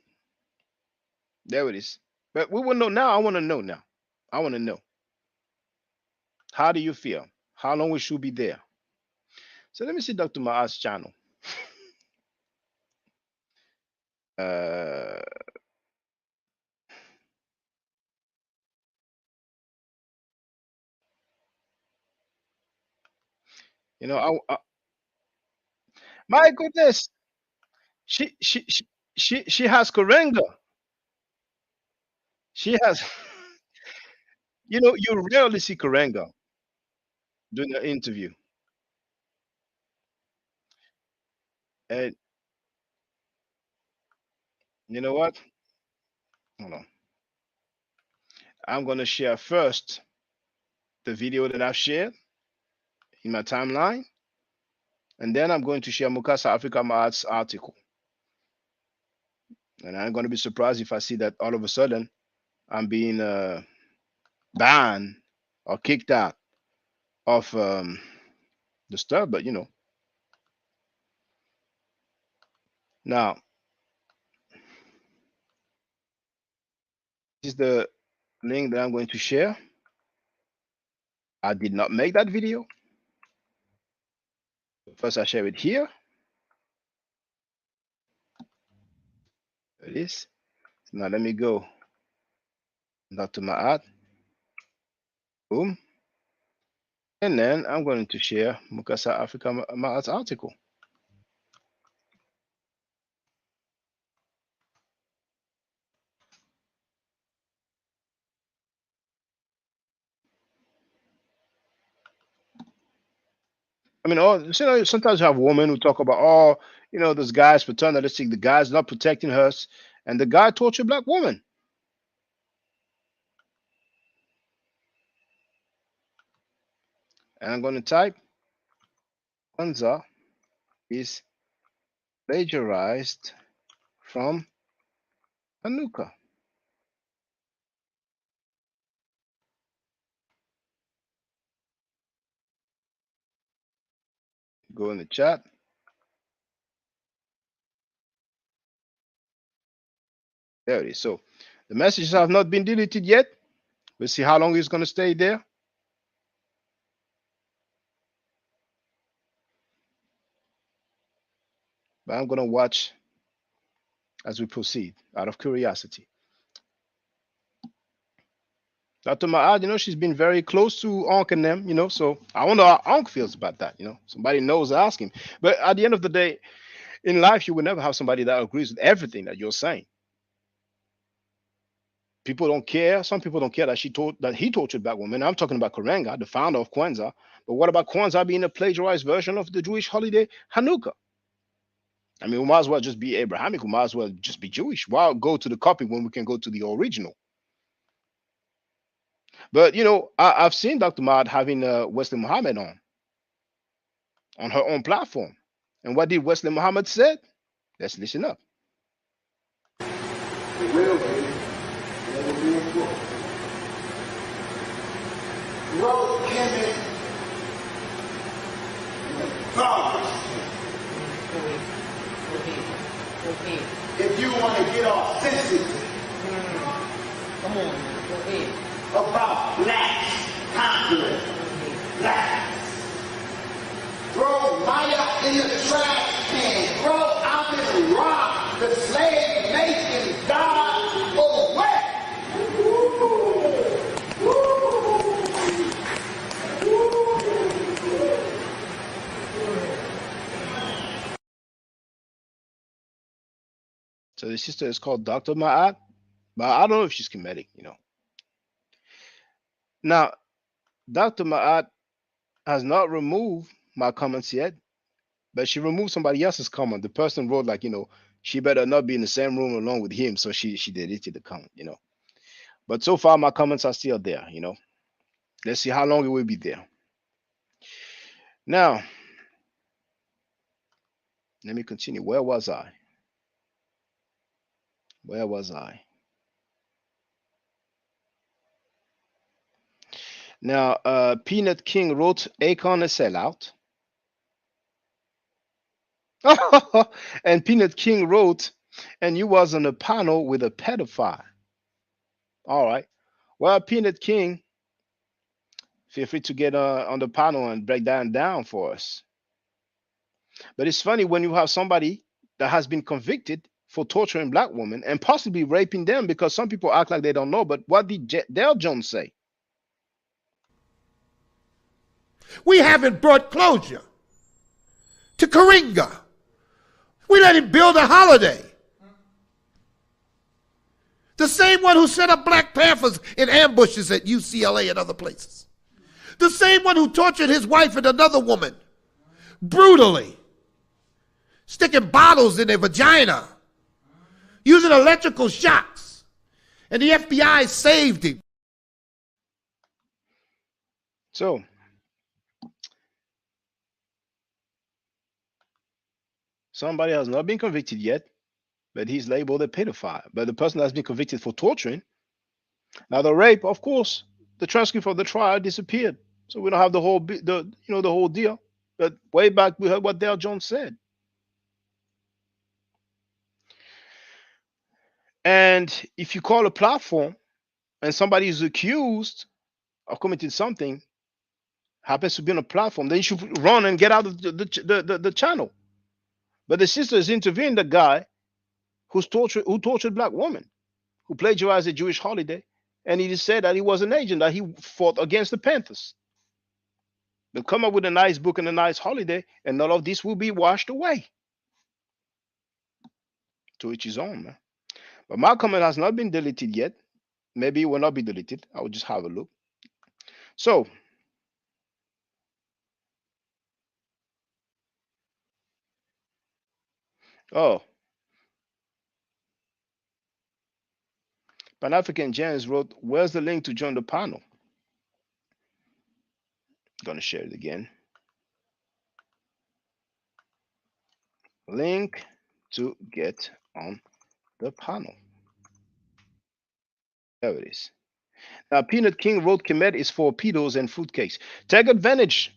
B: There it is. But we will know now. I want to know now. I want to know. How do you feel? How long we should be there? So let me see Dr. Maat's channel. Uh, my goodness, she has Karenga. She has, you rarely see Karenga doing an interview. And you know what? Hold on. I'm gonna share first the video that I've shared in my timeline, and then I'm going to share Mukasa Africa Maat's article. And I'm gonna be surprised if I see that all of a sudden I'm being banned or kicked out of the stuff, but now this is the link that I'm going to share. I did not make that video. First, I share it here. There it is. Now let me go Dr. Maat. Boom. And then I'm going to share Mukasa Africa Maat's article. I mean, sometimes you have women who talk about, this guy's paternalistic, the guy's not protecting us, and the guy tortured black woman. And I'm going to type, Kwanzaa is plagiarized from Hanukkah. Go in the chat. There it is. So the messages have not been deleted yet. We'll see how long it's going to stay there. But I'm going to watch as we proceed out of curiosity. Dr. Maat, she's been very close to Unc and them, so I wonder how Unc feels about that. Somebody knows, ask him. But at the end of the day, in life, you will never have somebody that agrees with everything that you're saying. People don't care. Some people don't care that he tortured black women. I'm talking about Karenga, the founder of Kwanzaa. But what about Kwanzaa being a plagiarized version of the Jewish holiday Hanukkah? I mean, we might as well just be Abrahamic. We might as well just be Jewish. Why go to the copy when we can go to the original? But I've seen Dr. Mad having Wesley Muhammad on her own platform. And what did Wesley Muhammad said? Let's listen up.
H: The railway never being built. Road came garbage. If you want to get off sensitive, come on, go ahead. About blacks, conquering blacks. Throw Maya in the trash can. Throw out this rock. The slave nation died away.
B: So the sister is called Dr. Ma'at, but I don't know if she's Kemetic, Now, Dr. Ma'at has not removed my comments yet, but she removed somebody else's comment. The person wrote she better not be in the same room along with him, so she deleted the comment, But so far my comments are still there, Let's see how long it will be there. Now, let me continue. Where was I? Now, Peanut King wrote Akon a sellout. And Peanut King wrote, and you was on a panel with a pedophile. All right. Well, Peanut King, feel free to get on the panel and break that down for us. But it's funny when you have somebody that has been convicted for torturing black women and possibly raping them, because some people act like they don't know. But what did Dale Jones say?
I: We haven't brought closure to Karinga. We let him build a holiday. The same one who set up Black Panthers in ambushes at UCLA and other places. The same one who tortured his wife and another woman brutally, sticking bottles in their vagina, using electrical shocks, and the FBI saved him.
B: So, somebody has not been convicted yet, but he's labeled a pedophile. But the person has been convicted for torturing. Now, the rape, of course, the transcript of the trial disappeared, so we don't have the whole the whole deal. But way back, we heard what Dale Jones said. And if you call a platform and somebody is accused of committing something, happens to be on a platform, then you should run and get out of the channel. But the sisters intervened the guy who tortured black women, who plagiarized a Jewish holiday, and he just said that he was an agent, that he fought against the Panthers. They'll come up with a nice book and a nice holiday, and all of this will be washed away. To each his own, man. But my comment has not been deleted yet. Maybe it will not be deleted. I will just have a look. So, Pan-African James wrote, where's the link to join the panel? I'm going to share it again. Link to get on the panel. There it is. Now, Peanut King wrote, Kemet is for pedos and fruitcakes. Take advantage,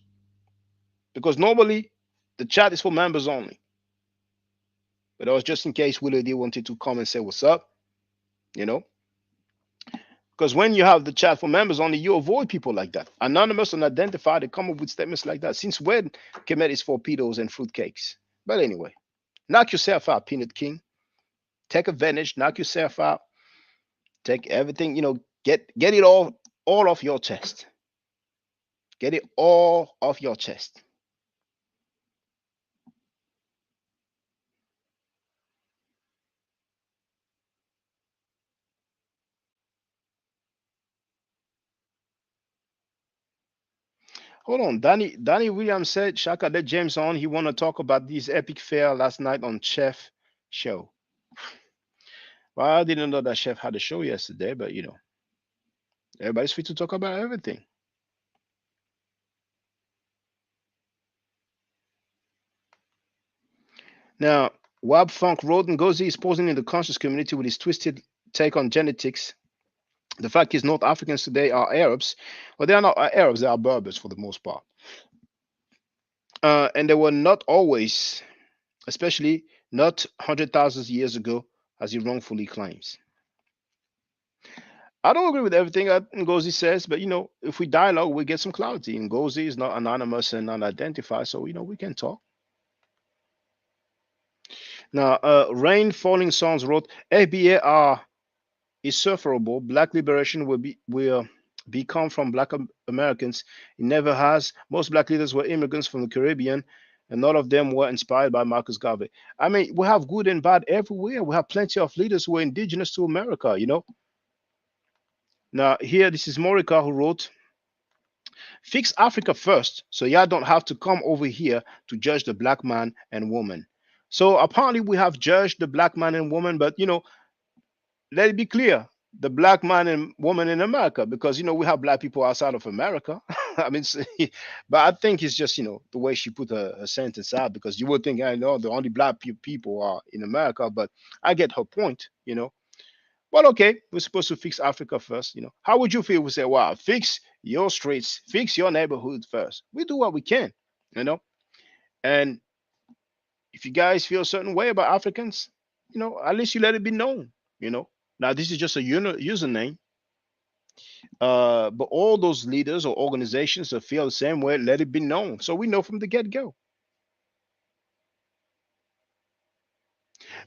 B: because normally the chat is for members only. But that was just in case Willie D wanted to come and say what's up, Because when you have the chat for members only, you avoid people like that. Anonymous and identified, they come up with statements like that. Since when Kemet is for pedos and fruitcakes? But anyway, knock yourself out, Peanut King. Take advantage, knock yourself out. Take everything, get it all off your chest. Get it all off your chest. Hold on. Danny Williams said Shaka let James on. He want to talk about this epic fair last night on Chef show. Well, I didn't know that Chef had a show yesterday, but everybody's free to talk about everything. Now, Wab Funk wrote Ngozi is posing in the conscious community with his twisted take on genetics. The fact is, North Africans today are Arabs. Well, they are not Arabs, they are Berbers for the most part. And they were not always, especially not 100,000 years ago, as he wrongfully claims. I don't agree with everything that Ngozi says, but if we dialogue, we get some clarity. Ngozi is not anonymous and unidentified, so we can talk. Now, Rain Falling Sons wrote, FBA is sufferable. Black liberation will become from Black Americans. It never has. Most Black leaders were immigrants from the Caribbean, and none of them were inspired by Marcus Garvey. I mean, we have good and bad everywhere. We have plenty of leaders who are indigenous to America. Now, here, this is Morika who wrote, fix Africa first, so y'all don't have to come over here to judge the Black man and woman. So apparently we have judged the Black man and woman, but let it be clear, the Black man and woman in America, because we have Black people outside of America. I mean, but I think it's just the way she put a sentence out, because you would think, I know the only Black people are in America, but I get her point. Well, okay, we're supposed to fix Africa first. How would you feel if we say, wow, fix your streets, fix your neighborhood first? We do what we can, and if you guys feel a certain way about Africans, at least you let it be known. Now this is just a username, but all those leaders or organizations that feel the same way, let it be known, so we know from the get-go.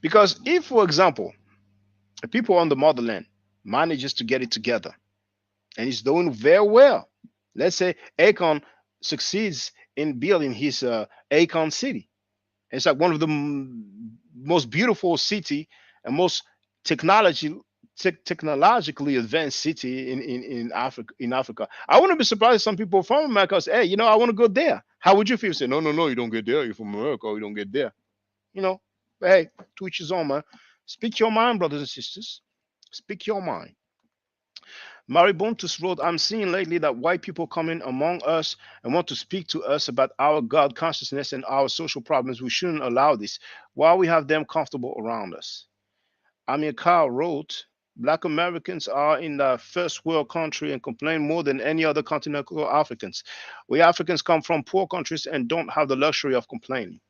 B: Because if, for example, the people on the motherland manages to get it together and he's doing very well, let's say Akon succeeds in building his Akon city. It's like one of the most beautiful city and most technologically advanced city in Africa. I wouldn't be surprised if some people from America say, hey, I want to go there. How would you feel? Say, no, you don't get there. You're from America, you don't get there. But hey, to each his own, man. Speak your mind, brothers and sisters. Speak your mind. Maribontus wrote, I'm seeing lately that white people come in among us and want to speak to us about our God consciousness and our social problems. We shouldn't allow this while we have them comfortable around us. Amir Khan wrote, Black Americans are in the first world country and complain more than any other continental Africans. We Africans come from poor countries and don't have the luxury of complaining.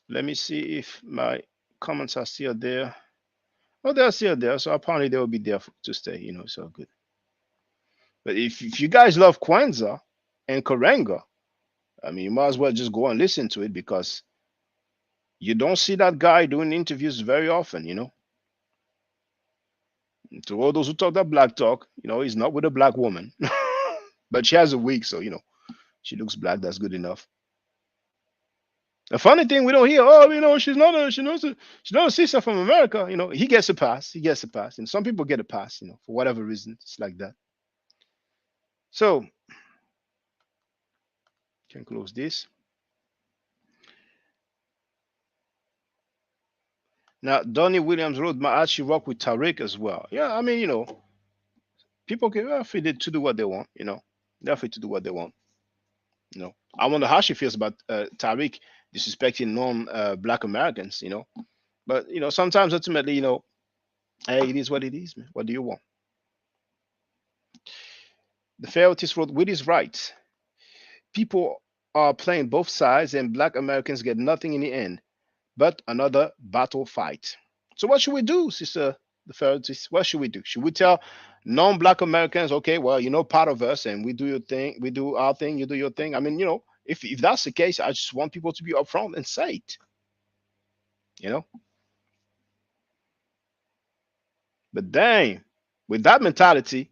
B: Let me see if my comments are still there. Well, they're still there, so apparently they will be there to stay, so good. But if you guys love Kwanzaa and Karenga, I mean, you might as well just go and listen to it, because you don't see that guy doing interviews very often, To all those who talk that black talk, he's not with a black woman. But she has a wig, so, she looks black, that's good enough. The funny thing, we don't hear, she's not a sister from America. He gets a pass. And some people get a pass, for whatever reason. It's like that. So, can close this. Now, Donnie Williams wrote, Maachi rock with Tariq as well. Yeah, I mean, people are free to do what they want, They're free to do what they want. I wonder how she feels about Tariq disrespecting non-Black Americans, But, sometimes ultimately, hey, it is what it is, man. What do you want? The Ferretis wrote, Willie is right. People are playing both sides and Black Americans get nothing in the end, but another battle fight. So what should we do, Sister the Ferretis? What should we do? Should we tell non-Black Americans, okay, well, part of us and we do your thing, we do our thing, you do your thing? I mean, if that's the case, I just want people to be upfront and say it. But dang, with that mentality,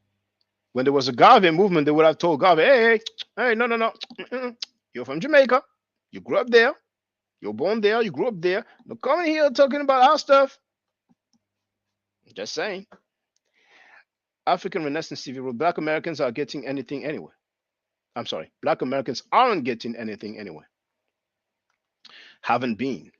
B: when there was a Garvey movement, they would have told Garvey, hey, no. You're from Jamaica. You grew up there. You're born there. You grew up there. Don't come in here talking about our stuff. Just saying. African Renaissance TV wrote, Black Americans are getting anything anyway. I'm sorry, Black Americans aren't getting anything anyway. Haven't been.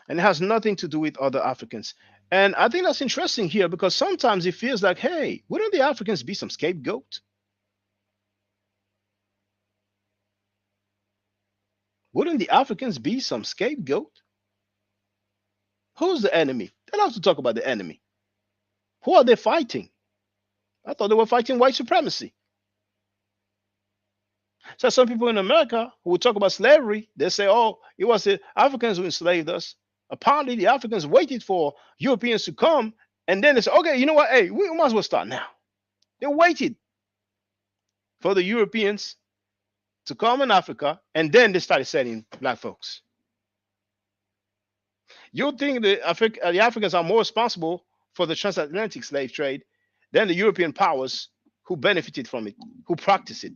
B: And it has nothing to do with other Africans. And I think that's interesting here because sometimes it feels like, hey, wouldn't the Africans be some scapegoat? Wouldn't the Africans be some scapegoat? Who's the enemy? They love to talk about the enemy. Who are they fighting? I thought they were fighting white supremacy. So some people in America who would talk about slavery, they say, oh, it was the Africans who enslaved us. Apparently, the Africans waited for Europeans to come, and then they said, okay, you know what? Hey, we might as well start now. They waited for the Europeans to come in Africa, and then they started selling black folks. You think the Africans are more responsible for the transatlantic slave trade than the European powers who benefited from it, who practiced it.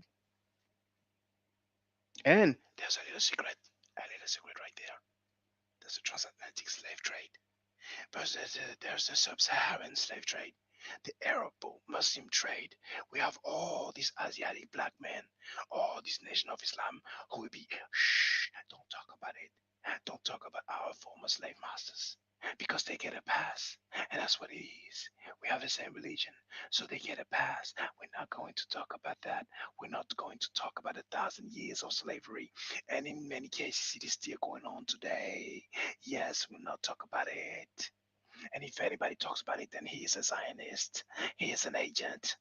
B: And there's a little secret right there. There's a transatlantic slave trade. But there's the sub-Saharan slave trade, the Arab Muslim trade. We have all these Asiatic black men, all these Nation of Islam who will be, shh, don't talk about it. Don't talk about our former slave masters because they get a pass. And that's what it is. We have the same religion, so they get a pass. We're not going to talk about that. We're not going to talk about 1,000 years of slavery. And in many cases, it is still going on today. Yes, we'll not talk about it. And if anybody talks about it, then he is a Zionist. He is an agent.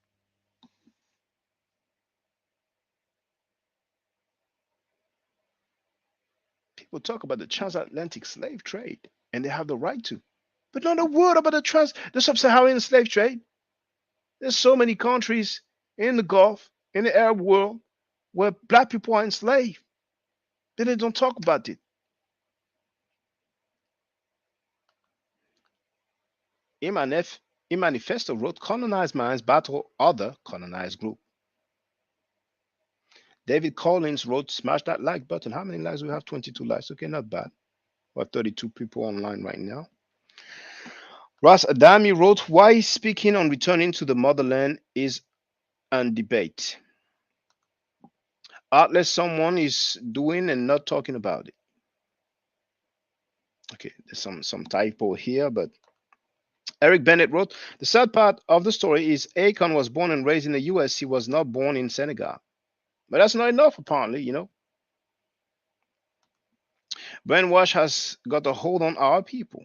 B: People talk about the transatlantic slave trade, and they have the right to. But not a word about the sub-Saharan slave trade. There's so many countries in the Gulf, in the Arab world, where black people are enslaved. Then they don't talk about it. Manifesto wrote, colonized minds battle other colonized group. David Collins wrote, smash that like button. How many likes do we have? 22 likes. Okay, not bad. We have 32 people online right now. Ras Adami wrote, why speaking on returning to the motherland is an debate. Unless someone is doing and not talking about it. Okay, there's some typo here, but Eric Bennett wrote, the sad part of the story is Akon was born and raised in the US. He was not born in Senegal. But that's not enough, apparently, you know. Brainwash has got a hold on our people.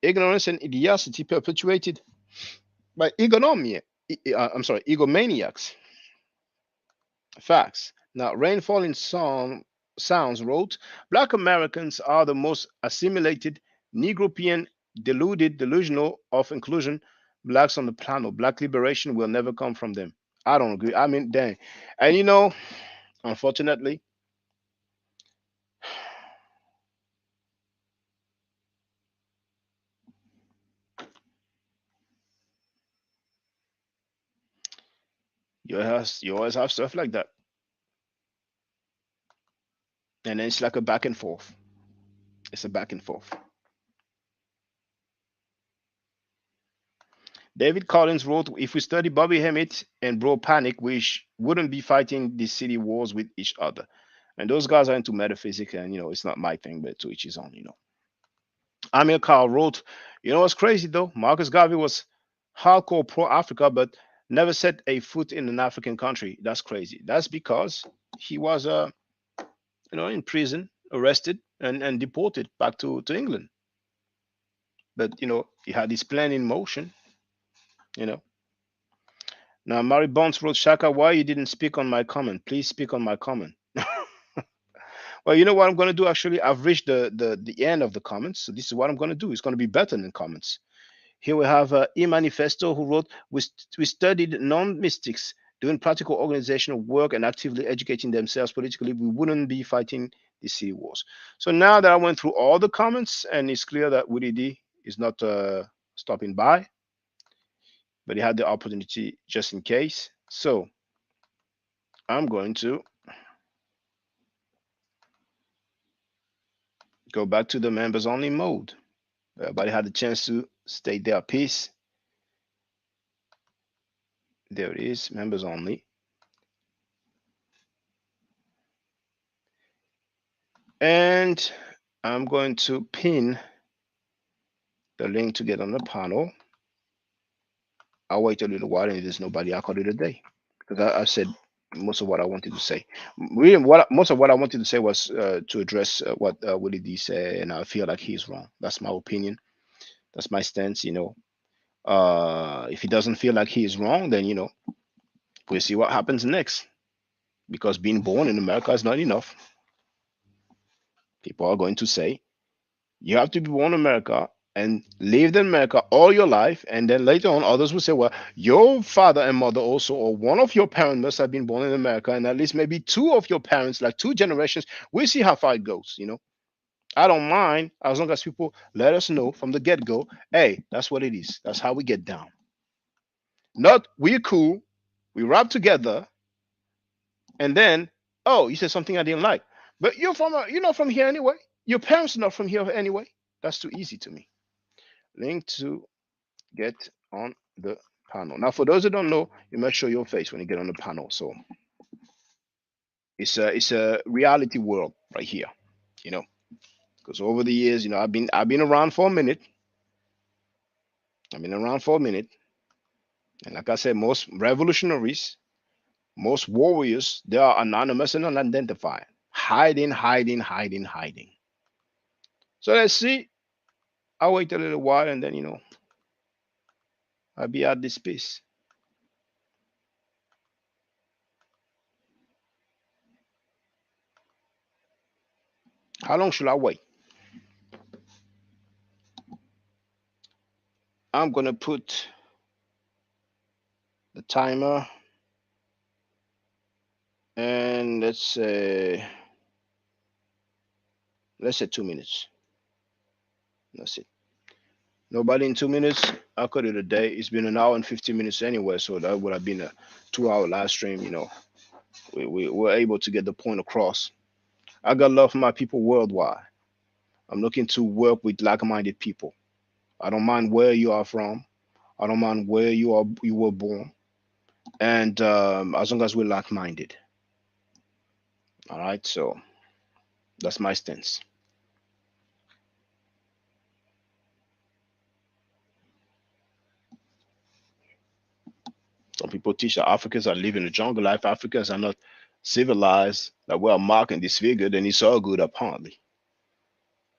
B: Ignorance and idiocy perpetuated by egomaniacs. Facts. Now, Rainfall in Sounds wrote, Black Americans are the most assimilated, Negropean, delusional of inclusion. Blacks on the planet. Black liberation will never come from them. I don't agree. I mean, dang. And you know, unfortunately, you always have stuff like that. And then it's like a back and forth. It's a back and forth. David Collins wrote, if we study Bobby Hemmett and Bro Panic, we wouldn't be fighting these city wars with each other. And those guys are into metaphysics, and, you know, it's not my thing, but to each his own, you know. Amir Carl wrote, you know what's crazy, though? Marcus Garvey was hardcore pro-Africa, but never set a foot in an African country. That's crazy. That's because he was, in prison, arrested, and deported back to England. But, you know, he had his plan in motion. You know. Now, Mary Bonds wrote, Shaka, why you didn't speak on my comment? Please speak on my comment. Well, you know what I'm going to do? Actually, I've reached the end of the comments. So this is what I'm going to do. It's going to be better than comments. Here we have Manifesto, who wrote, we studied non-mystics doing practical organizational work and actively educating themselves politically. We wouldn't be fighting the city wars. So now that I went through all the comments, and it's clear that Willie D is not stopping by, but he had the opportunity just in case. So I'm going to go back to the members only mode. Everybody had the chance to state their piece. There it is, members only. And I'm going to pin the link to get on the panel. I'll wait a little while, and if there's nobody, I'll call it a day, because I said most of what I wanted to say. Really, most of what I wanted to say was to address what Willie D said, and I feel like he's wrong. That's my opinion. That's my stance. If he doesn't feel like he is wrong, then we'll see what happens next. Because being born in America is not enough. People are going to say you have to be born in America and lived in America all your life, and then later on others will say, well, your father and mother also, or one of your parents must have been born in America, and at least maybe two of your parents, like 2 generations. We'll see how far it goes. I don't mind as long as people let us know from the get-go, hey, that's what it is. That's how we get down. Not we're cool, we rap together, and then, oh, you said something I didn't like, but you're not from here anyway. Your parents are not from here anyway. That's too easy to me. Link to get on the panel. Now, for those who don't know, you must show your face when you get on the panel. So it's a reality world right here, because over the years, I've been around for a minute. And like I said, most revolutionaries, most warriors, they are anonymous and unidentified, hiding. So let's see. I'll wait a little while, and then I'll be at this piece. How long should I wait? I'm gonna put the timer, and let's say 2 minutes. That's it. Nobody in 2 minutes, I'll cut it a day. It's been an hour and 15 minutes anyway, so that would have been a 2-hour live stream. We were able to get the point across. I got love for my people worldwide. I'm looking to work with like-minded people. I don't mind where you are from. I don't mind where you were born, and as long as we're like-minded. All right, so that's my stance. Some people teach that Africans are living the jungle life. Africans are not civilized, that we are marked and disfigured, and it's all good apparently.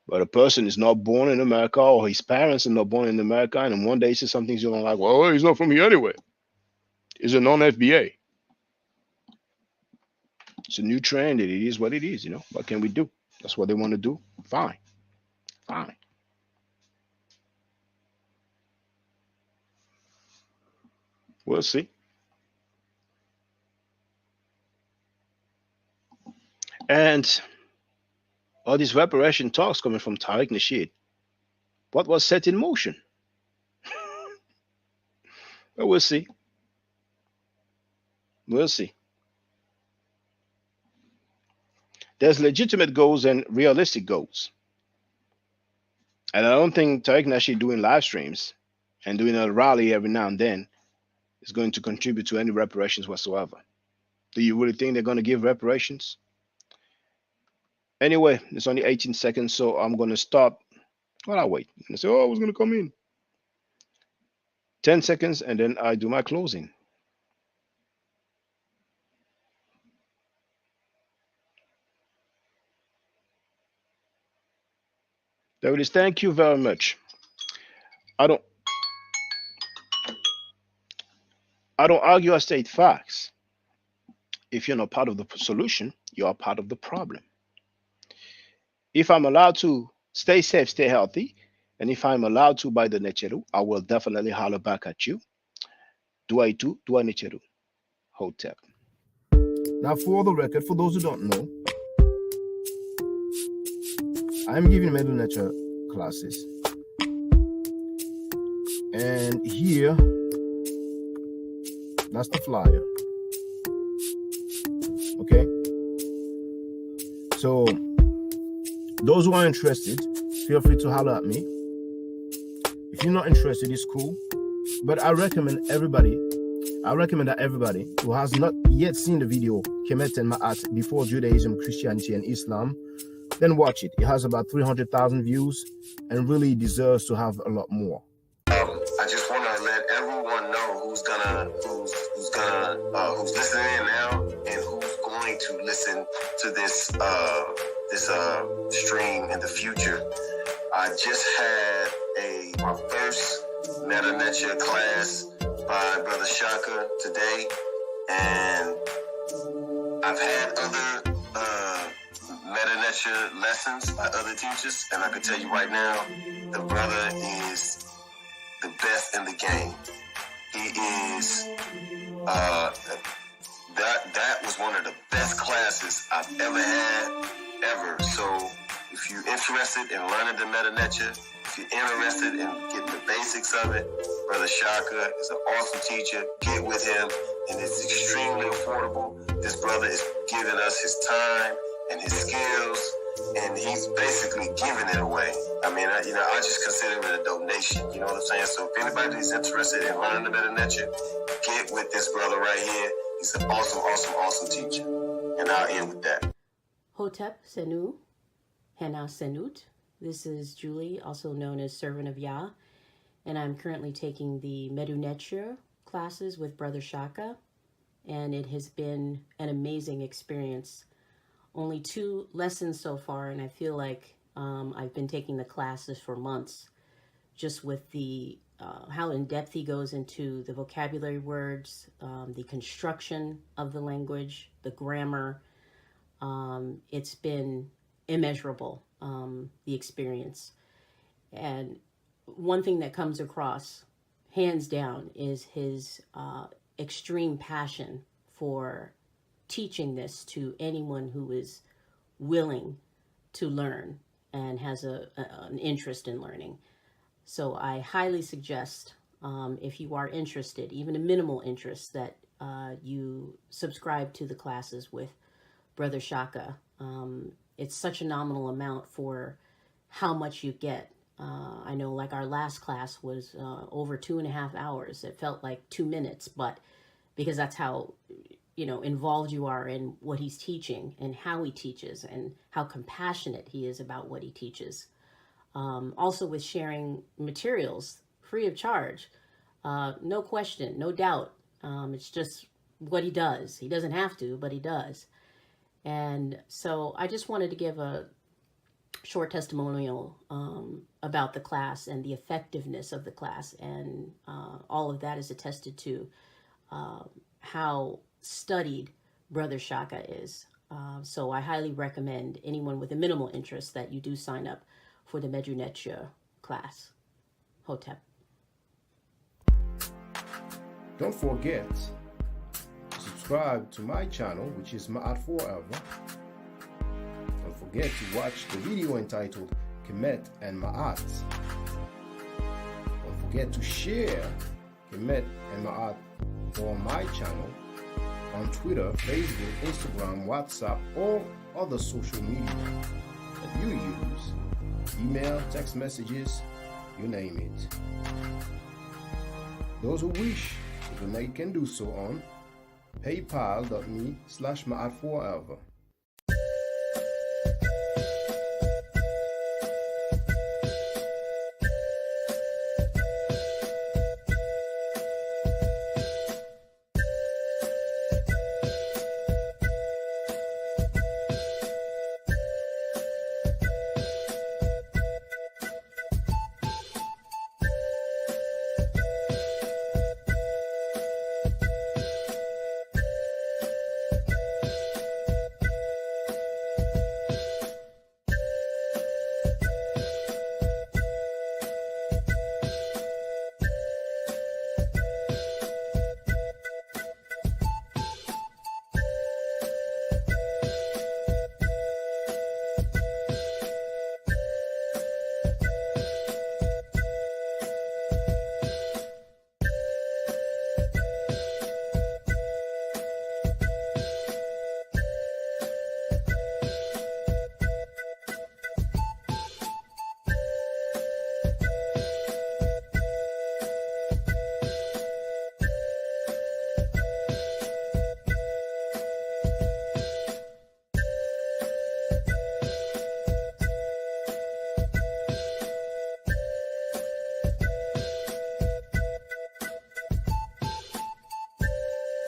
B: But a person is not born in America, or his parents are not born in America, and then one day he says something you don't like, well, he's not from here anyway. He's a non-FBA. It's a new trend. It is what it is, What can we do? That's what they want to do. Fine. We'll see. And all these reparation talks coming from Tariq Nasheed, what was set in motion? Well, we'll see. There's legitimate goals and realistic goals. And I don't think Tariq Nasheed doing live streams and doing a rally every now and then is going to contribute to any reparations whatsoever. Do you really think they're going to give reparations? Anyway, it's only 18 seconds, so I'm going to stop. Well, I'll wait. And say, I was going to come in. 10 seconds, and then I do my closing. There it is. Thank you very much. I don't argue, I state facts. If you're not part of the solution, you are part of the problem. If I'm allowed to stay safe, stay healthy, and if I'm allowed to buy the Necheru, I will definitely holler back at you. Dua Necheru. Hotep. Now, for the record, for those who don't know, I'm giving Medu Nature classes. And here, that's the flyer. Okay? So, those who are interested, feel free to holler at me. If you're not interested, it's cool. But I recommend everybody
J: I recommend that everybody who has not yet seen the video Kemet and Ma'at Before Judaism, Christianity, and Islam, then watch it. It has about 300,000 views and really deserves to have a lot more.
K: I just want to let everyone know who's listening in now and who's going to listen to this stream in the future. I just had my first Meta Nature class by Brother Shaka today, and I've had other Meta Nature lessons by other teachers, and I can tell you right now, the brother is the best in the game. He is that was one of the best classes I've ever had, ever. So if you're interested in learning the Meta Nature, if you're interested in getting the basics of it, Brother Shaka is an awesome teacher. Get with him, and it's extremely affordable. This brother is giving us his time and his skills, and he's basically giving it away. I mean, I just consider it a donation. You know what I'm saying? So if anybody's interested in learning the Meta Nature, get with this brother right here. He's an awesome, awesome, awesome teacher. And I'll end with that.
L: Hotep Senu, Hena Senut. This is Julie, also known as Servant of Yah, and I'm currently taking the Medu Neture classes with Brother Shaka, and it has been an amazing experience. Only 2 lessons so far, and I feel like I've been taking the classes for months, just with the how in depth he goes into the vocabulary words, the construction of the language, the grammar. It's been immeasurable, the experience. And one thing that comes across, hands down, is his extreme passion for teaching this to anyone who is willing to learn and has an interest in learning. So I highly suggest, if you are interested, even a minimal interest, that you subscribe to the classes with Brother Shaka. It's such a nominal amount for how much you get. I know, like, our last class was over 2.5 hours. It felt like 2 minutes, but because that's how, involved you are in what he's teaching and how he teaches and how compassionate he is about what he teaches. Also with sharing materials free of charge, no question, no doubt. It's just what he does. He doesn't have to, but he does. And so I just wanted to give a short testimonial about the class and the effectiveness of the class, and all of that is attested to how studied Brother Shaka is. So I highly recommend anyone with a minimal interest that you do sign up for the Medu Neture class. Hotep.
J: Don't forget to subscribe to my channel, which is Ma'at Forever. Don't forget to watch the video entitled Kemet and Ma'at. Don't forget to share Kemet and Ma'at on my channel on Twitter, Facebook, Instagram, WhatsApp, or other social media that you use. Email, text messages, you name it. Those who wish to donate can do so on paypal.me/Ma'at Forever.